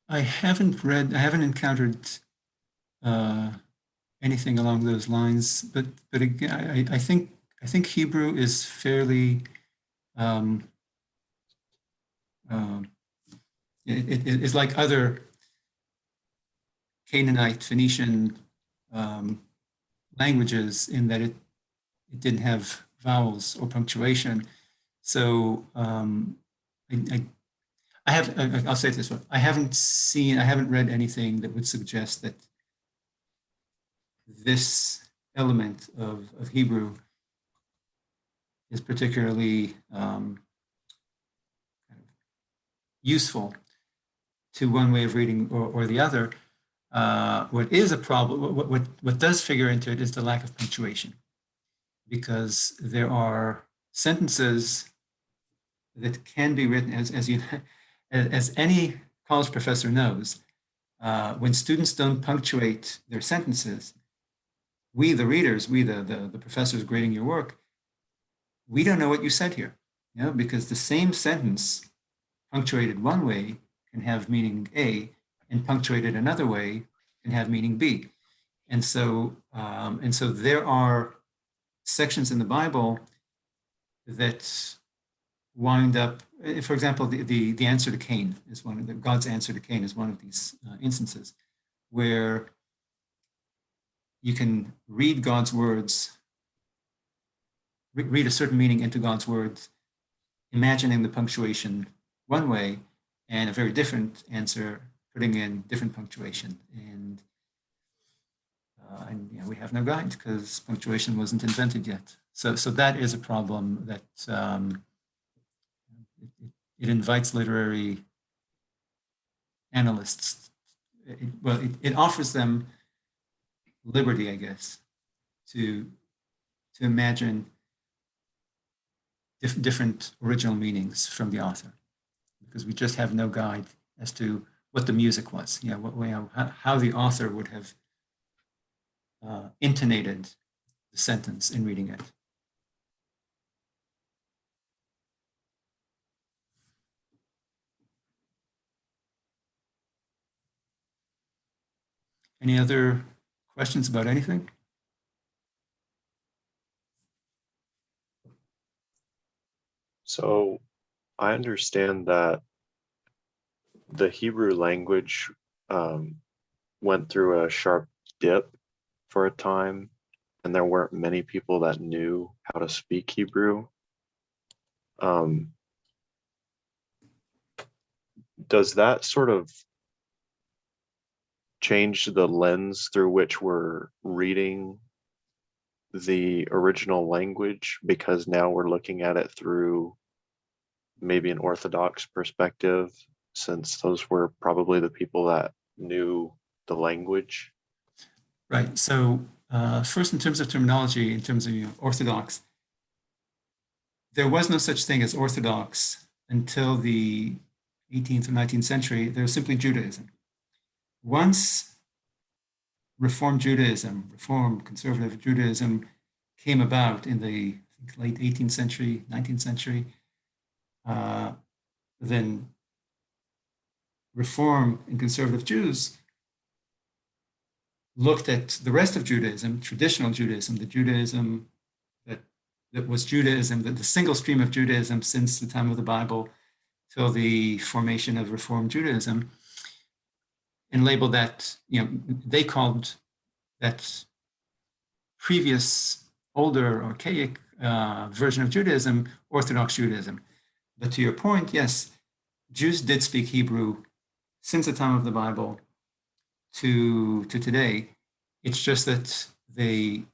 I haven't encountered anything along those lines, but again, I think Hebrew is fairly it's like other Canaanite, Phoenician languages in that it didn't have vowels or punctuation. So I'll say it this way: I haven't read anything that would suggest that this element of Hebrew is particularly useful to one way of reading or the other. What is a problem, what does figure into it is the lack of punctuation, because there are sentences that can be written as any college professor knows. When students don't punctuate their sentences, we, the readers, the professors grading your work, we don't know what you said here, because the same sentence punctuated one way can have meaning A, and punctuated another way can have meaning B. And so there are sections in the Bible that wind up, for example, the answer to Cain is one of the, God's answer to Cain is one of these instances where you can read God's words, read a certain meaning into God's words, imagining the punctuation one way, and a very different answer, putting in different punctuation. And we have no guide because punctuation wasn't invented yet. So that is a problem that it invites literary analysts. It offers them liberty, I guess, to imagine different original meanings from the author, because we just have no guide as to what the music was. How the author would have intonated the sentence in reading it. Any other questions about anything? So I understand that the Hebrew language went through a sharp dip for a time, and there weren't many people that knew how to speak Hebrew. Does that sort of change the lens through which we're reading the original language, because now we're looking at it through maybe an Orthodox perspective, since those were probably the people that knew the language? Right. So first, in terms of terminology, in terms of Orthodox, there was no such thing as Orthodox until the 18th or 19th century. There was simply Judaism. Once Reform Judaism, Reform conservative Judaism came about in the late 18th century, 19th century, then Reform and conservative Jews looked at the rest of Judaism, traditional Judaism, the Judaism that was Judaism, the single stream of Judaism since the time of the Bible till the formation of Reform Judaism, and labeled that, they called that previous, older, archaic version of Judaism Orthodox Judaism. But to your point, yes, Jews did speak Hebrew since the time of the Bible to today. It's just that they,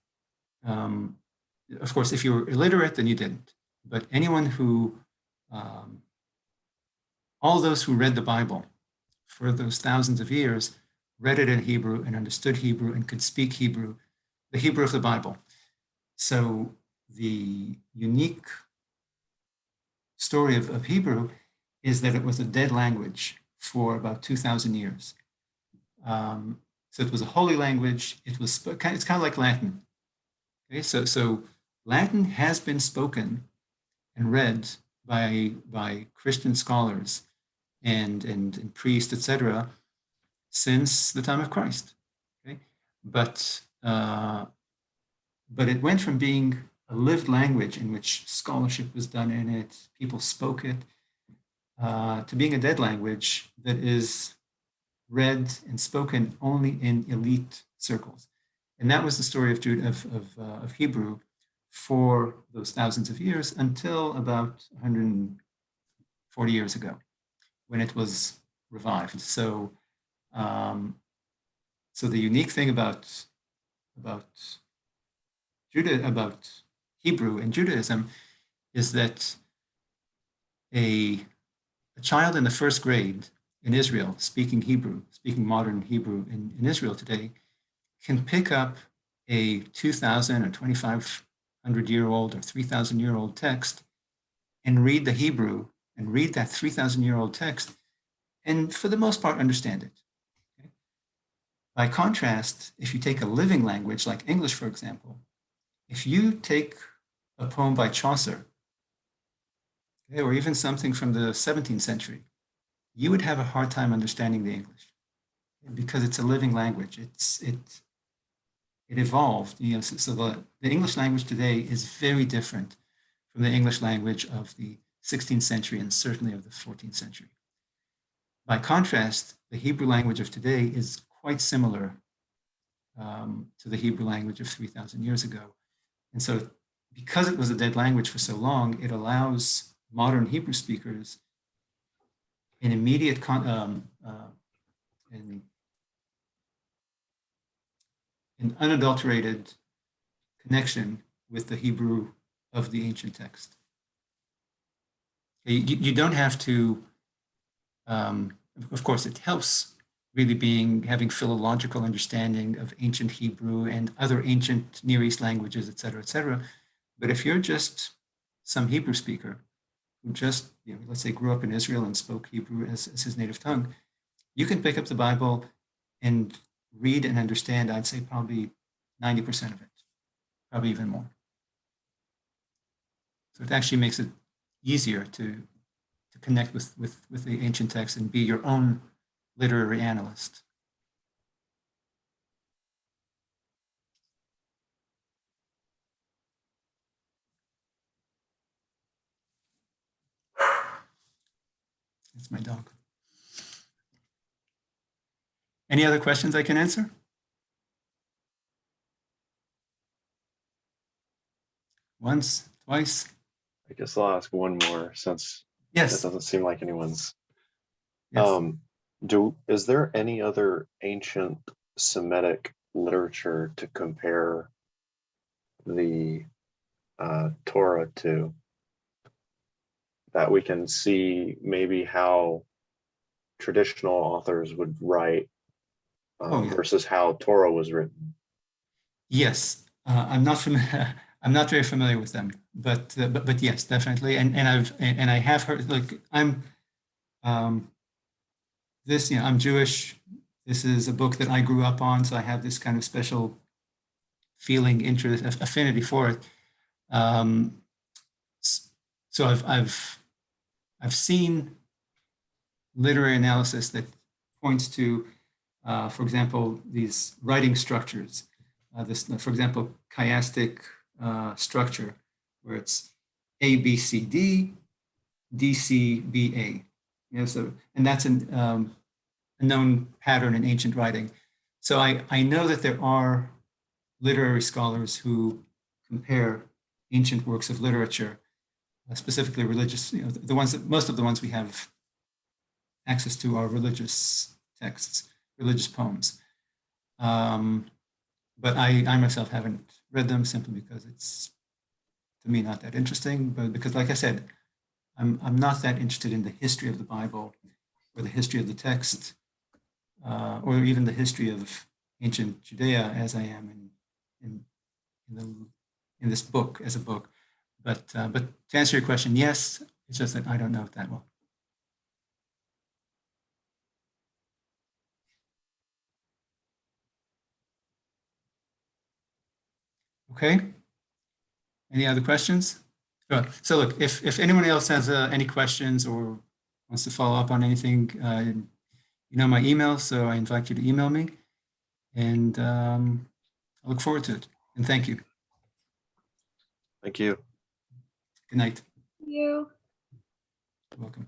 of course, if you were illiterate, then you didn't. But anyone who, all those who read the Bible for those thousands of years, read it in Hebrew and understood Hebrew and could speak Hebrew, the Hebrew of the Bible. So the unique story of Hebrew is that it was a dead language for about 2,000 years. So it was a holy language. It's kind of like Latin. Okay, so Latin has been spoken and read by Christian scholars and priests, etc., since the time of Christ. Okay, but it went from being a lived language in which scholarship was done in it, people spoke it, to being a dead language that is read and spoken only in elite circles. And that was the story of Hebrew for those thousands of years until about 140 years ago, when it was revived. So, so the unique thing about Hebrew and Judaism is that a child in the first grade in Israel speaking Hebrew, speaking modern Hebrew in Israel today, can pick up a 2,000 or 2,500-year-old or 3,000-year-old text and read the Hebrew and read that 3,000-year-old text and for the most part understand it. Okay? By contrast, if you take a living language like English, for example, if you take a poem by Chaucer, okay, or even something from the 17th century, you would have a hard time understanding the English because it's a living language. It evolved. So the English language today is very different from the English language of the 16th century and certainly of the 14th century. By contrast, the Hebrew language of today is quite similar to the Hebrew language of 3,000 years ago. And so because it was a dead language for so long, it allows modern Hebrew speakers an immediate an unadulterated connection with the Hebrew of the ancient text. You don't have to, of course, it helps really having philological understanding of ancient Hebrew and other ancient Near East languages, et cetera, et cetera. But if you're just some Hebrew speaker who just, let's say, grew up in Israel and spoke Hebrew as his native tongue, you can pick up the Bible and read and understand, I'd say probably 90% of it, probably even more. So it actually makes it easier to connect with the ancient text and be your own literary analyst. That's my dog. Any other questions I can answer? Once, twice? I guess I'll ask one more since Yes. it doesn't seem like anyone's. Yes. Is there any other ancient Semitic literature to compare the Torah to, that we can see maybe how traditional authors would write versus how Torah was written? Yes, I'm not familiar. I'm not very familiar with them, but yes, definitely. And I have heard, like, I'm Jewish. This is a book that I grew up on, so I have this kind of special feeling, interest, affinity for it. So I've seen literary analysis that points to, for example, these writing structures. For example, chiastic structure, where it's A, B, C, D, D, C, B, A. You know, so, and that's a known pattern in ancient writing. So I know that there are literary scholars who compare ancient works of literature, specifically religious, you know, the ones that most of the ones we have access to are religious texts, religious poems. But I myself haven't read them simply because it's, to me, not that interesting. But because, like I said, I'm not that interested in the history of the Bible or the history of the text, or even the history of ancient Judea as I am in this book as a book. But to answer your question, yes, it's just that I don't know it that well. Okay. Any other questions? Sure. So look, if anyone else has any questions or wants to follow up on anything, you know my email, so I invite you to email me, and I look forward to it. And thank you. Thank you. Good night. You. You're welcome.